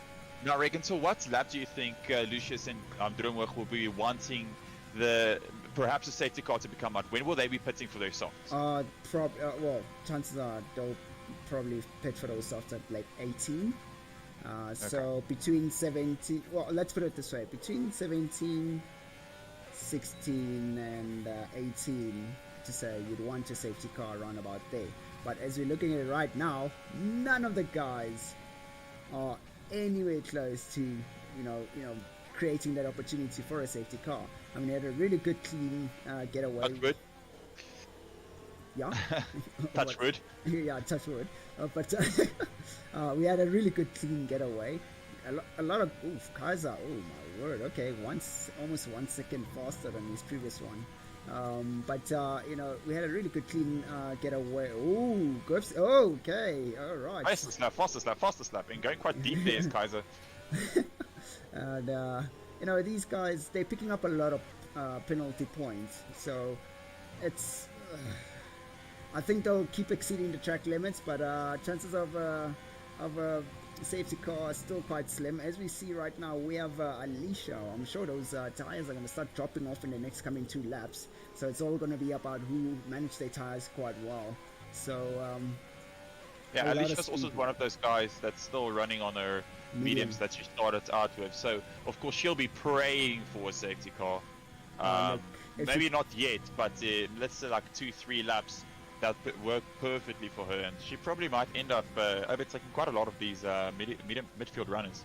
Now, Regan, so what lap do you think Lucius and Drumworth will be wanting perhaps a safety car to become out? When will they be pitting for their softs? Well, chances are they'll probably pit for those softs at like 18. Okay. So between 17, well, let's put it this way, between 17, 16 and 18 to say you'd want a safety car around about there. But as we're looking at it right now, none of the guys are anywhere close to creating that opportunity for a safety car. I mean, they had a really good clean getaway. Touch wood. Yeah. Touch wood. Yeah, touch wood. But we had a really good clean getaway. A lot of Kaiser. Oh my word. Okay, almost 1 second faster than his previous one. But we had a really good clean getaway. Oh, Grips. Oh, okay, all right. Fastest lap, and going quite deep there is Kaiser. And these guys, they're picking up a lot of penalty points, so it's. I think they'll keep exceeding the track limits, but chances of a safety car are still quite slim. As we see right now, we have Alicia. I'm sure those tires are going to start dropping off in the next coming 2 laps. So it's all going to be about who managed their tires quite well. So yeah, Alicia's also one of those guys that's still running on her mediums that she started out with. So of course she'll be praying for a safety car. Maybe not yet, but let's say like 2-3 laps. That work perfectly for her, and she probably might end up overtaking quite a lot of these midfield runners.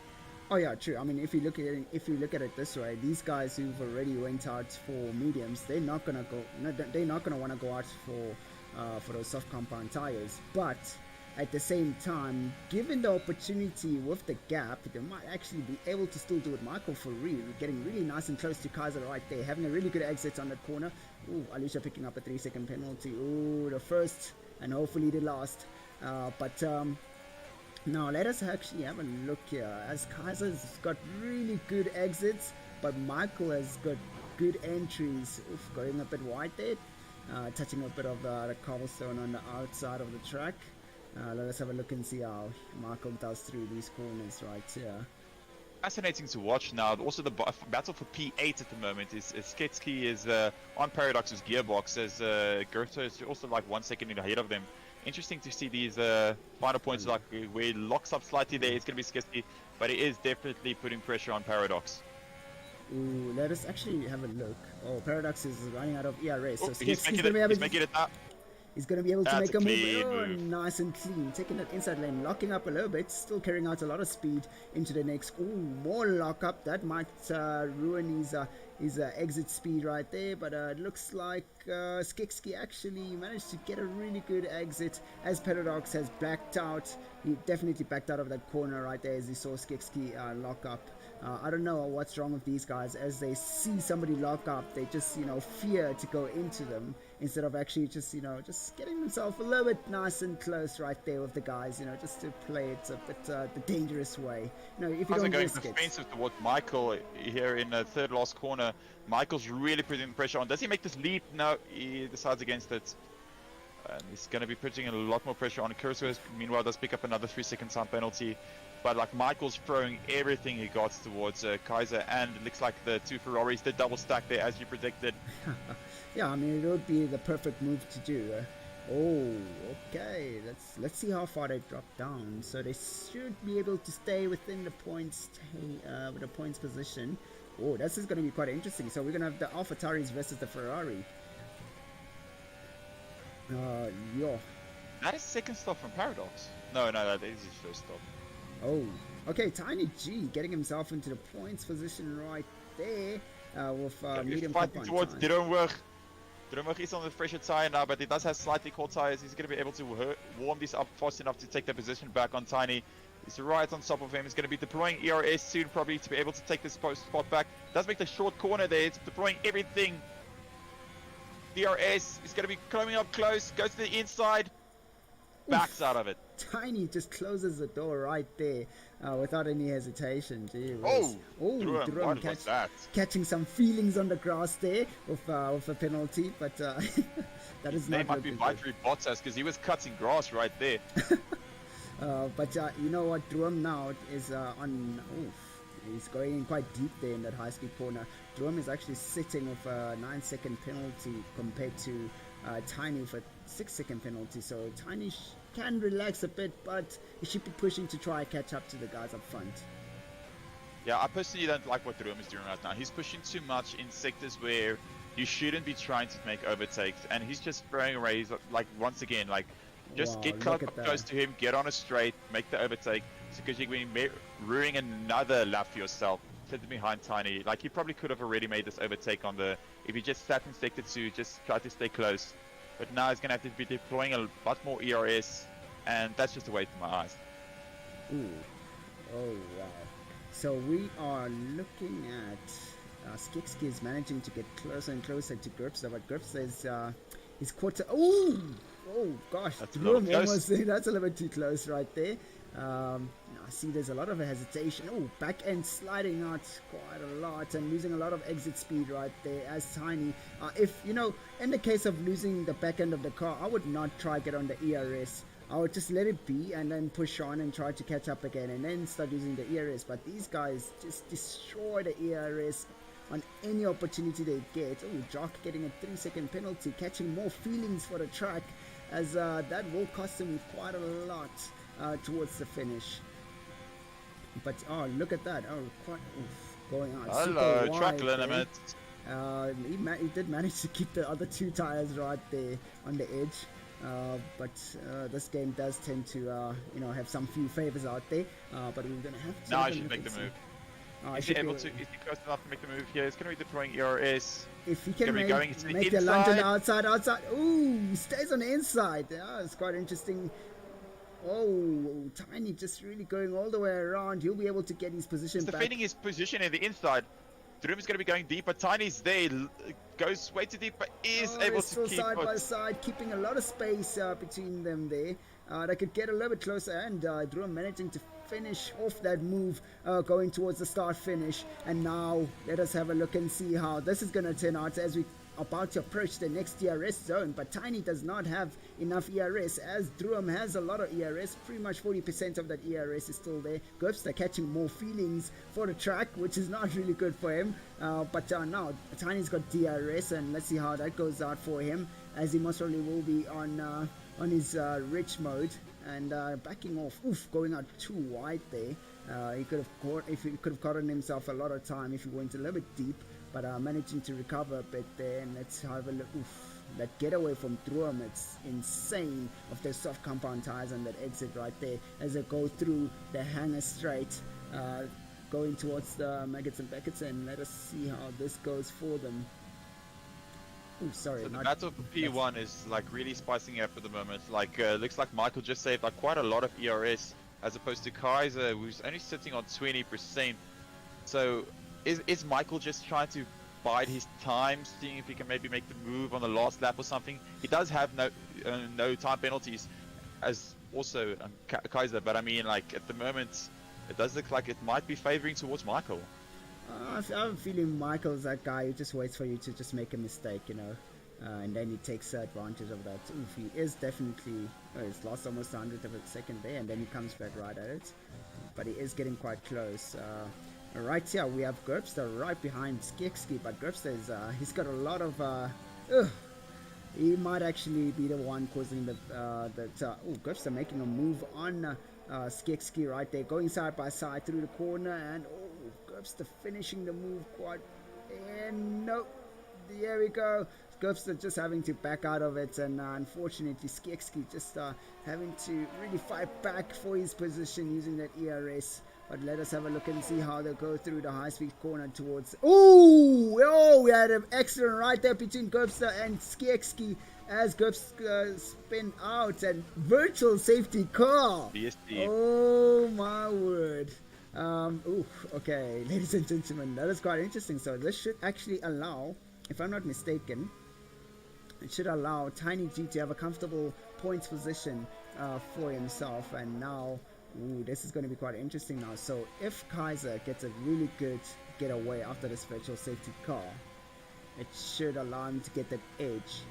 Oh yeah, true. I mean, if you look at it this way, these guys who've already went out for mediums, they're not gonna want to go out for those soft compound tires. But at the same time, given the opportunity with the gap, they might actually be able to still do it. Michael for real, getting really nice and close to Kaiser right there, having a really good exit on that corner. Ooh, Alicia picking up a 3-second penalty. Ooh, the first and hopefully the last. Now let us actually have a look here, as Kaiser's got really good exits, but Michael has got good entries. Oof, going a bit wide there, touching a bit of the cobblestone on the outside of the track. Let us have a look and see how Michael does through these corners right here. Fascinating to watch now. Also, the battle for P8 at the moment is Sketsky is on Paradox's gearbox, as Gerto is also like 1 second ahead of them. Interesting to see these final points, like where it locks up slightly there. It's going to be Sketsky, but it is definitely putting pressure on Paradox. Ooh, let us actually have a look. Oh, Paradox is running out of ERS, so he's making it up. He's going to be able to make a move. Oh, move. nice and clean. Taking that inside lane, locking up a little bit, still carrying out a lot of speed into the next. Ooh, more lockup. That might ruin his exit speed right there, but it looks like Skitsky actually managed to get a really good exit, as Paradox has backed out. He definitely backed out of that corner right there as he saw Skitsky lock up. I don't know what's wrong with these guys. As they see somebody lock up, they just, fear to go into them instead of actually just getting themselves a little bit nice and close right there with the guys, just to play it a bit the dangerous way. If you don't going risk it. defensive towards Michael here in the third last corner. Michael's really putting the pressure on. Does he make this leap? No, he decides against it. He's going to be putting a lot more pressure on. Kurosawa, meanwhile, does pick up another 3-second time penalty. But like Michael's throwing everything he got towards Kaiser, and it looks like the two Ferraris did double stack there as you predicted. Yeah, I mean, it would be the perfect move to do. Oh, okay. Let's see how far they drop down. So they should be able to stay within the points, with the points position. Oh, this is going to be quite interesting. So we're going to have the AlphaTauris versus the Ferrari. Yeah. That is second stop from Paradox. No, that is his first stop. Oh, okay. Tiny G getting himself into the points position right there with medium fighting towards Dronweg. Dronweg is on the fresher tire now, but he does have slightly cold tires. He's going to be able to warm this up fast enough to take the position back on Tiny. He's right on top of him. He's going to be deploying ERS soon, probably, to be able to take this spot back. Does make the short corner there. It's deploying everything. DRS is going to be coming up close. Goes to the inside. Backs out of it. Tiny just closes the door right there without any hesitation. Gee whiz. Drum catching some feelings on the grass there with a penalty, but that is not. They might be Vitry Bottas because he was cutting grass right there. But you know what? Drum now is on. He's going in quite deep there in that high-speed corner. Drum is actually sitting with a 9-second penalty compared to Tiny with a 6-second penalty. So Tiny can relax a bit, but he should be pushing to try and catch up to the guys up front. Yeah, I personally don't like what Drum is doing right now. He's pushing too much in sectors where you shouldn't be trying to make overtakes, and he's just throwing away. Like once again, like just get close to him, get on a straight, make the overtake, because you're going to be ruining another lap for yourself. Sitting behind Tiny, like he probably could have already made this overtake on the. If he just sat in sector 2, just try to stay close. But now he's going to have to be deploying a lot more ERS, and that's just a waste of my eyes. Ooh. Oh, wow. So we are looking at Skitsky is managing to get closer and closer to Gripster, but Gripster is quarter. Oh gosh, that's almost. That's a little bit too close right there. I see there's a lot of hesitation. Oh, back end sliding out quite a lot and losing a lot of exit speed right there as Tiny. If in the case of losing the back end of the car, I would not try get on the ERS. I would just let it be and then push on and try to catch up again and then start using the ERS. But these guys just destroy the ERS on any opportunity they get. Oh, Jock getting a 3-second penalty, catching more feelings for the track, as that will cost him quite a lot towards the finish. But look at that! Going on. Hello, track limit. He did manage to keep the other 2 tires right there on the edge. But this game does tend to have some few favors out there. But we're gonna have to. Now I should make the move. Is he close enough to make the move here? It's going to be deploying ERS. If he can make the lunge on the outside. Ooh, he stays on the inside. Yeah, it's quite interesting. Oh, Tiny just really going all the way around. He'll be able to get his position He's back. defending his position in the inside. Droom is going to be going deep, but Tiny's there. Goes way too deep, but is Oh, they're able to still keep side by it. side, keeping a lot of space between them there. They could get a little bit closer, and Drew managing to finish off that move, going towards the start finish. And now let us have a look and see how this is going to turn out as we about to approach the next ERS zone. But Tiny does not have enough ERS, as Druam has a lot of ERS. Pretty much 40% of that ERS is still there. Gopster catching more feelings for the track, which is not really good for him. But now Tiny's got DRS, and let's see how that goes out for him, as he most probably will be on his rich mode and backing off. Oof, going out too wide there. He could have gotten himself a lot of time if he went a little bit deep, but managing to recover a bit there. And let's have a look. Oof, that getaway from Druam, it's insane, of those soft compound tires on that exit right there as they go through the hanger straight, going towards the Maggots and Beckets. And let us see how this goes for them. Oh, sorry. So the battle for P1 is like really spicing up at the moment. Like looks like Michael just saved like quite a lot of ERS, as opposed to Kaiser, who's only sitting on 20%. So is Michael just trying to bide his time, seeing if he can maybe make the move on the last lap or something? He does have no time penalties, as also Kaiser, but I mean, like at the moment it does look like it might be favoring towards Michael. I have a feeling Michael's that guy who just waits for you to just make a mistake, and then he takes advantage of that. Oof, he is definitely, he's lost almost 100th of a second there, and then he comes back right at it. But he is getting quite close. Right here we have Gerbster right behind Skekski, but Gerbster is, he's got a lot of, he might actually be the one causing Gerbster making a move on Skekski right there, going side by side through the corner, and Gerbster finishing the move quite, and nope, there we go. Gerbster just having to back out of it, and unfortunately Skekski just having to really fight back for his position using that ERS. But let us have a look and see how they go through the high-speed corner towards... Oh, we had an accident right there between Gerbster and Skekski, as Gerbster spin out, and virtual safety car. BSD. Oh my word. Okay, ladies and gentlemen, that is quite interesting. So this should actually allow, if I'm not mistaken, it should allow Tiny G to have a comfortable points position for himself. And now, this is going to be quite interesting now. So if Kaiser gets a really good getaway after this virtual safety car, it should allow him to get that edge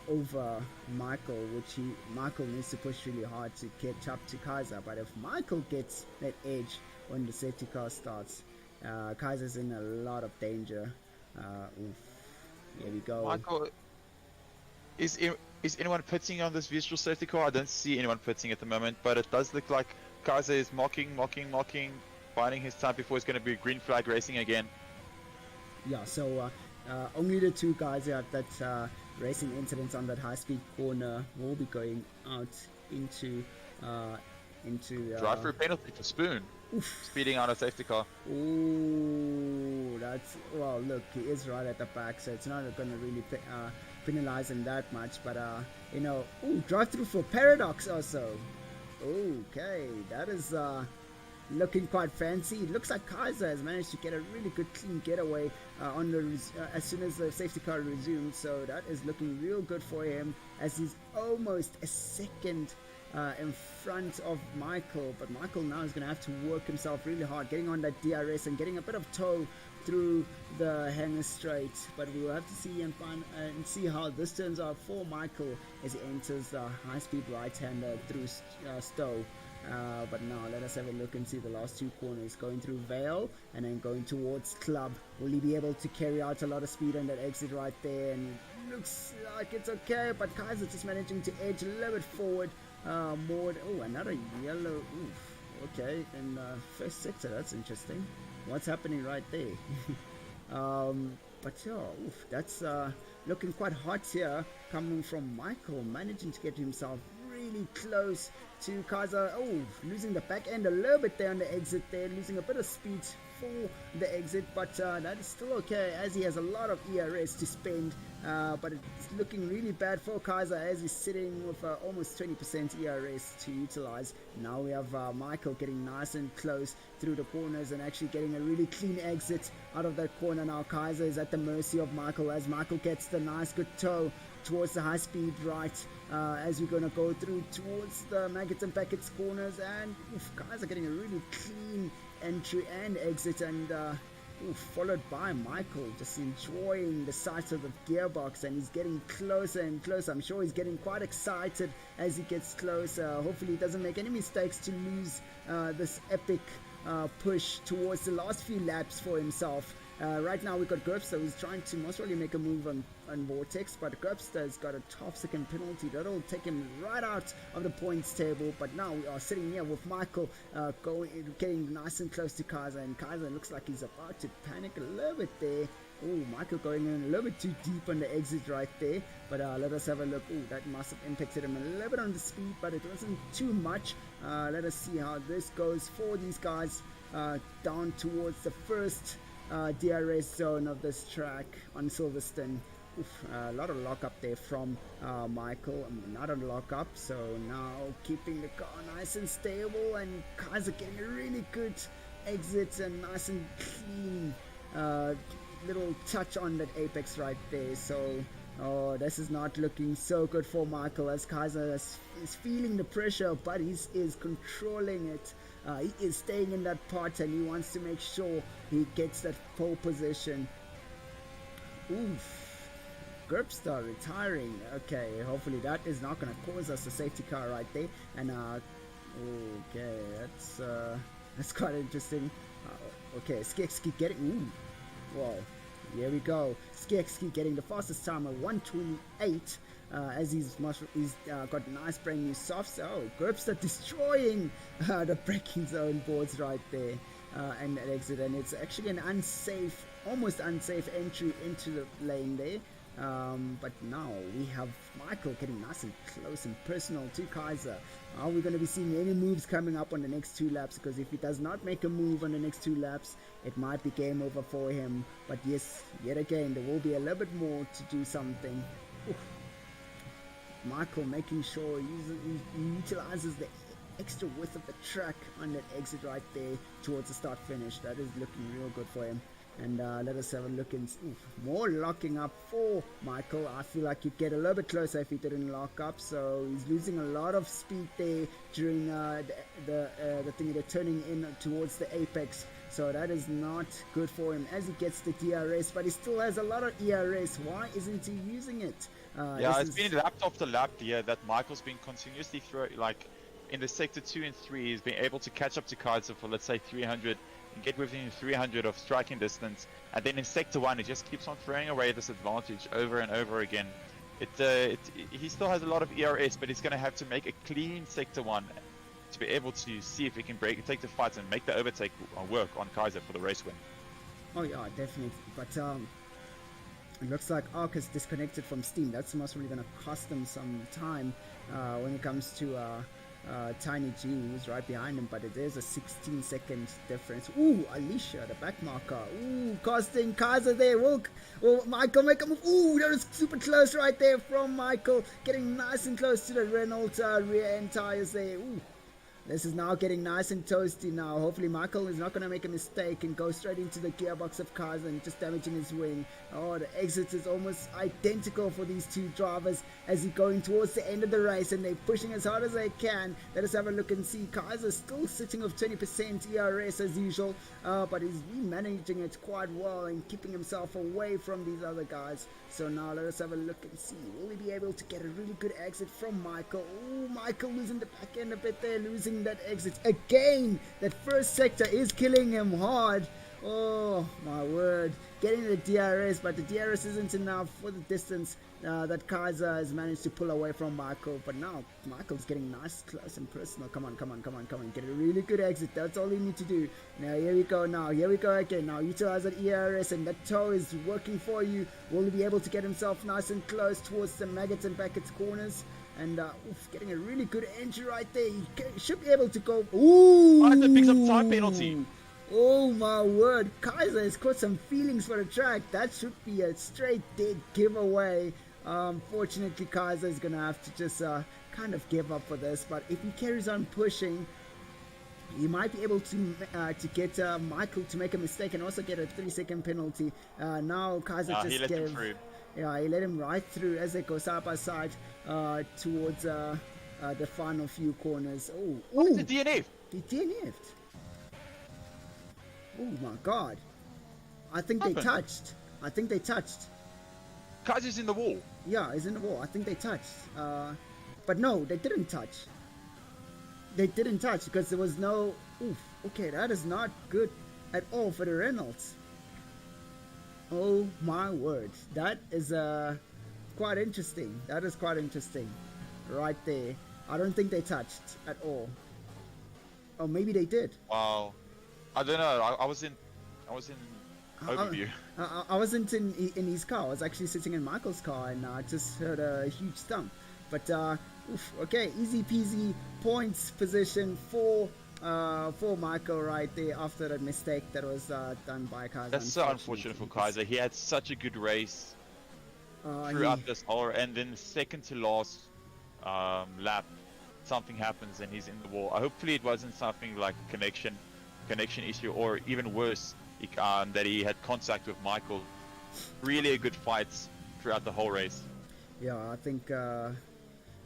over Michael, which Michael needs to push really hard to catch up to Kaiser. But if Michael gets that edge when the safety car starts, Kaiser's in a lot of danger. Here we go. Michael, is anyone pitting on this visual safety car? I don't see anyone pitting at the moment, but it does look like Kaiser is mocking, biding his time before it's going to be green flag racing again. Yeah, so only the two guys who have that racing incidents on that high-speed corner will be going out into drive through penalty for Spoon. Oof. Speeding out a safety car. Ooh, that's, well, look, he is right at the back, so it's not going to really penalize him that much. But drive through for Paradox also. Okay, that is looking quite fancy. It looks like Kaiser has managed to get a really good clean getaway on the as soon as the safety car resumed. So that is looking real good for him, as he's almost a second in front of Michael. But Michael now is going to have to work himself really hard, getting on that DRS and getting a bit of tow through the hanger straight. But we will have to see and see how this turns out for Michael as he enters the high-speed right-hander through Stowe. But now let us have a look and see the last two corners, going through Vale and then going towards Club. Will he be able to carry out a lot of speed on that exit right there? And it looks like it's okay, but Kaiser just managing to edge a little bit forward more. Oh, another yellow. Oof. Okay, in first sector, that's interesting. What's happening right there? But yeah, oof, that's looking quite hot here, coming from Michael, managing to get himself really close to Kaiser. Oh, losing the back end a little bit there on the exit there, losing a bit of speed for the exit, but that is still okay as he has a lot of ERS to spend. But it's looking really bad for Kaiser as he's sitting with almost 20% ERS to utilize. Now we have Michael getting nice and close through the corners and actually getting a really clean exit out of that corner. Now Kaiser is at the mercy of Michael as Michael gets the nice good toe towards the high speed right as we're going to go through towards the Maggots and Packets corners, and Kaiser getting a really clean entry and exit, and followed by Michael just enjoying the sight of the gearbox, and he's getting closer and closer. I'm sure he's getting quite excited as he gets closer. Hopefully he doesn't make any mistakes to lose this epic push towards the last few laps for himself. Right now we've got Gerbster who's trying to most probably make a move on Vortex, but Gerbster's got a 12-second penalty that'll take him right out of the points table. But now we are sitting here with Michael getting nice and close to Kaiser, and Kaiser looks like he's about to panic a little bit there. Oh, Michael going in a little bit too deep on the exit right there, but let us have a look. Oh, that must have impacted him a little bit on the speed, but it wasn't too much. Let us see how this goes for these guys down towards the first DRS zone of this track on Silverstone. A lot of lockup there from Michael. Not a lockup, so now keeping the car nice and stable, and Kaiser getting a really good exit and nice and clean little touch on that apex right there. So this is not looking so good for Michael as Kaiser is feeling the pressure, but he is controlling it. He is staying in that part, and he wants to make sure he gets that pole position. Gerbster retiring. Okay, hopefully that is not going to cause us a safety car right there. And okay, that's quite interesting. Okay, Skekski getting. Whoa, here we go. Skekski getting the fastest time at 1:28. As he's got nice brand new softs. Oh, Gerbster destroying the braking zone boards right there and that exit, and it's actually an almost unsafe entry into the lane there. But now we have Michael getting nice and close and personal to Kaiser. Are we going to be seeing any moves coming up on the next 2 laps? Because if he does not make a move on the next 2 laps, it might be game over for him. But yes, yet again, there will be a little bit more to do something. Michael making sure he utilizes the extra width of the track on that exit right there towards the start finish. That is looking real good for him. And let us have a look and more locking up for Michael. I feel like you'd get a little bit closer if he didn't lock up. So he's losing a lot of speed there during the thing they're turning in towards the apex. So that is not good for him as he gets the DRS, but he still has a lot of ERS. Why isn't he using it? It's been lap after lap here that Michael's been continuously in the sector 2 and 3. He's been able to catch up to Kaiser for, let's say, 300 and get within 300 of striking distance, and then in sector 1 he just keeps on throwing away this advantage over and over again. He still has a lot of ERS, but he's going to have to make a clean sector 1 to be able to see if he can take the fights and make the overtake work on Kaiser for the race win. Oh yeah, definitely. But it looks like Arc is disconnected from Steam. That's most probably going to cost them some time when it comes to Tiny G, who's right behind him, but it is a 16-second difference. Ooh, Alicia, the back marker. Ooh, costing Kaiser there. Will Michael make a move? Ooh, that was super close right there from Michael, getting nice and close to the Renault rear end tires there. Ooh. This is now getting nice and toasty now. Hopefully Michael is not going to make a mistake and go straight into the gearbox of Kaiser and just damaging his wing. Oh, the exit is almost identical for these two drivers as he's going towards the end of the race, and they're pushing as hard as they can. Let us have a look and see. Kaiser still sitting with 20% ERS as usual, but he's been managing it quite well and keeping himself away from these other guys. So now let us have a look and see. Will he be able to get a really good exit from Michael? Oh, Michael losing the back end a bit there, losing that exit again. That first sector is killing him hard. Oh my word, getting the DRS, but the DRS isn't enough for the distance that Kaiser has managed to pull away from Michael. But now Michael's getting nice, close and personal. Come on, get a really good exit. That's all you need to do. Now here we go again. Now utilize that ERS, and that toe is working for you. Will he be able to get himself nice and close towards the Maggots and Packets corners? And getting a really good entry right there. He should be able to go. Ooh! Kaiser picks up time penalty. Oh my word, Kaiser has caught some feelings for the track. That should be a straight dead giveaway. Fortunately, Kaiser is gonna have to just kind of give up for this. But if he carries on pushing, he might be able to get Michael to make a mistake and also get a 3-second penalty. Now Kaiser He just let him gave. through. Yeah, he let him right through as they go side by side towards the final few corners. Oh, It's a DNF. he DNF'd. Oh my god. I think they touched. I think they touched. Kaiser's in the wall. Yeah, he's in the wall. I think they touched. But no, they didn't touch. They didn't touch because there was no... Oof, okay, that is not good at all for the Reynolds. Oh my word. That is quite interesting. That is quite interesting. Right there. I don't think they touched at all. Or maybe they did. Wow. I don't know. I was in overview. I wasn't in his car. I was actually sitting in Michael's car, and I just heard a huge thump. But oof, okay, easy peasy points position for Michael right there after that mistake that was done by Kaiser. That's so unfortunate for Kaiser. He had such a good race throughout this whole, and then the second to last lap, something happens and he's in the wall. Hopefully it wasn't something like a connection issue, or even worse, that he had contact with Michael. Really a good fight throughout the whole race. Yeah, I think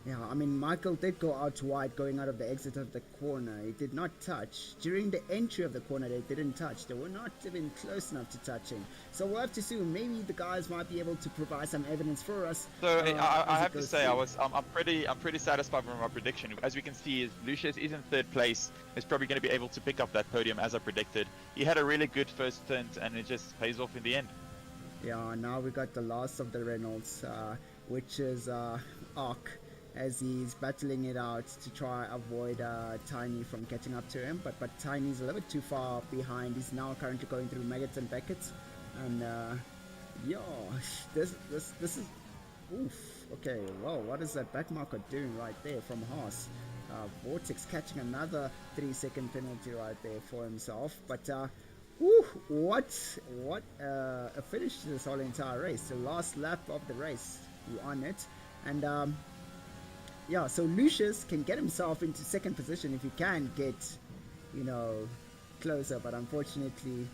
yeah, I mean, Michael did go out wide going out of the exit of the corner. He did not touch. During the entry of the corner, they didn't touch. They were not even close enough to touching. So we'll have to see. Maybe the guys might be able to provide some evidence for us. So I have to say, I'm pretty satisfied with my prediction. As we can see, Lucius is in third place. He's probably going to be able to pick up that podium as I predicted. He had a really good first stint, and it just pays off in the end. Yeah, now we got the last of the Reynolds, which is Ark, as he's battling it out to try avoid Tiny from catching up to him, but Tiny's a little bit too far behind. He's now currently going through Maggots and Beckett, and yeah, this is oof. Okay, well, what is that backmarker doing right there from Haas? Vortex catching another 3-second penalty right there for himself, but whew, what a finish to this whole entire race. The last lap of the race, we on it, and yeah, so Lucius can get himself into second position if he can get, you know, closer, but unfortunately,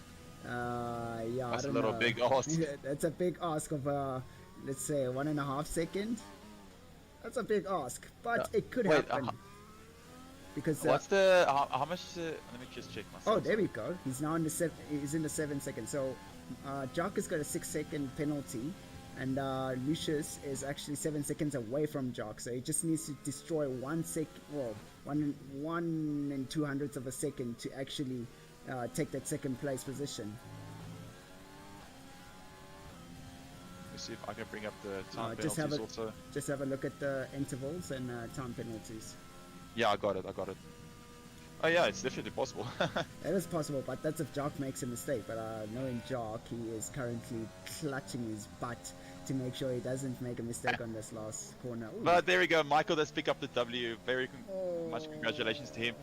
yeah, that's I don't a little know. big ask. That's a big ask of, let's say, 1.5 seconds. That's a big ask, but it could happen. Because what's the how much? Let me just check myself. Oh, there we go. He's now in the he's in the 7 seconds. So Jock has got a 6-second penalty, and Lucius is actually 7 seconds away from Jock. So he just needs to destroy 1 and 200ths of a second to actually take that second place position. Let's see if I can bring up the time just penalties also. Just have a look at the intervals and time penalties. Yeah, I got it. Oh yeah, it's definitely possible. It is possible, but that's if Jock makes a mistake. But knowing Jock, he is currently clutching his butt to make sure he doesn't make a mistake on this last corner. Ooh. But there we go. Michael does pick up the W. Very much congratulations to him.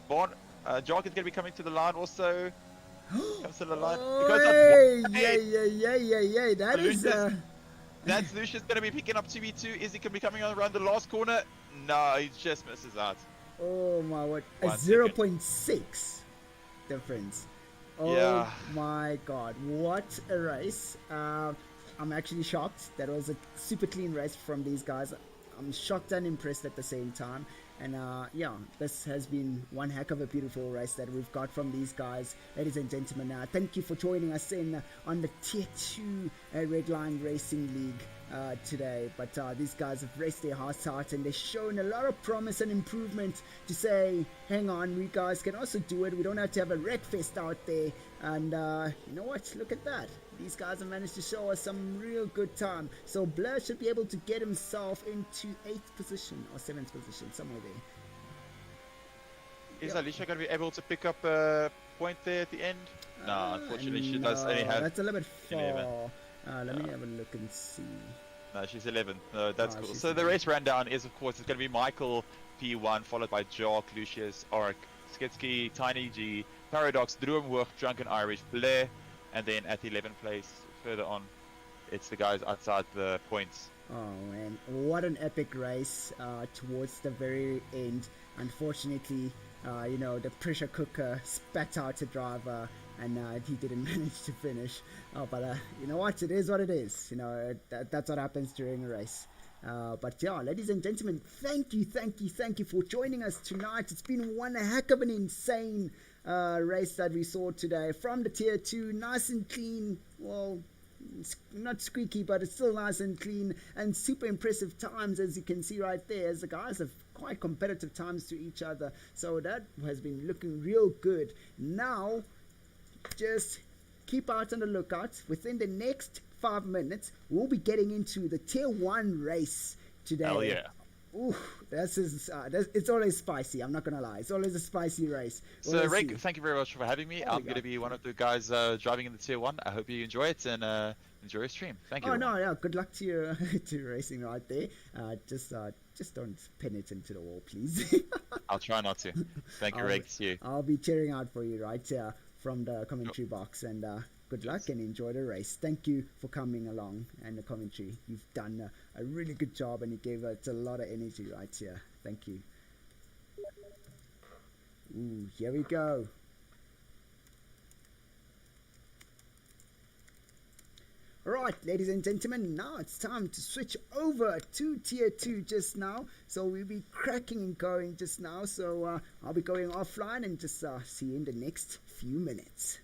Jock is going to be coming to the line also. Comes to the line. Yeah. That is... That's Lucius going to be picking up 2v2. Is he going to be coming around the last corner? No, he just misses out. Oh my word. A 0.6 difference. Oh yeah. My god. What a race. I'm actually shocked. That was a super clean race from these guys. I'm shocked and impressed at the same time. And yeah, this has been one heck of a beautiful race that we've got from these guys. Ladies and gentlemen, thank you for joining us in on the Tier 2 Redline Racing League today. But these guys have raced their hearts out, and they've shown a lot of promise and improvement to say, hang on, we guys can also do it. We don't have to have a red fest out there. And you know what? Look at that. These guys have managed to show us some real good time. So Blair should be able to get himself into 8th position or 7th position, somewhere there. Is Alicia going to be able to pick up a point there at the end? No, unfortunately she does only have... That's a little bit far. Let me have a look and see. No, she's 11. No, that's cool. So the race rundown is, of course, it's going to be Michael P1, followed by Jock, Lucius, Ark, Skitsky, Tiny G, Paradox, Droomwoog, Drunken Irish, Blair, and then at 11th place, further on, it's the guys outside the points. Oh man, what an epic race towards the very end. Unfortunately, the pressure cooker spat out a driver and he didn't manage to finish. But you know what? It is what it is. That's what happens during a race. But yeah, ladies and gentlemen, thank you for joining us tonight. It's been one heck of an insane race that we saw today from the tier 2, nice and clean. Well, it's not squeaky, but it's still nice and clean and super impressive times, as you can see right there, as the guys have quite competitive times to each other. So that has been looking real good. Now, just keep out on the lookout. Within the next 5 minutes, we'll be getting into the tier 1 race today. Hell yeah. Ooh, it's always spicy. I'm not gonna lie. It's always a spicy race. So, Rick, thank you very much for having me. I'm going to be one of the guys driving in the tier 1. I hope you enjoy it and enjoy your stream. Thank you. Oh no, yeah. Good luck to your to racing right there. Just don't pin it into the wall, please. I'll try not to. Thank you, Rick. See you. I'll be cheering out for you right here from the commentary box, and good luck and enjoy the race. Thank you for coming along and the commentary. You've done a really good job, and you gave it a lot of energy right here. Thank you. Ooh, here we go. Alright, ladies and gentlemen, now it's time to switch over to tier 2 just now. So we'll be cracking and going just now. So I'll be going offline and just see you in the next few minutes.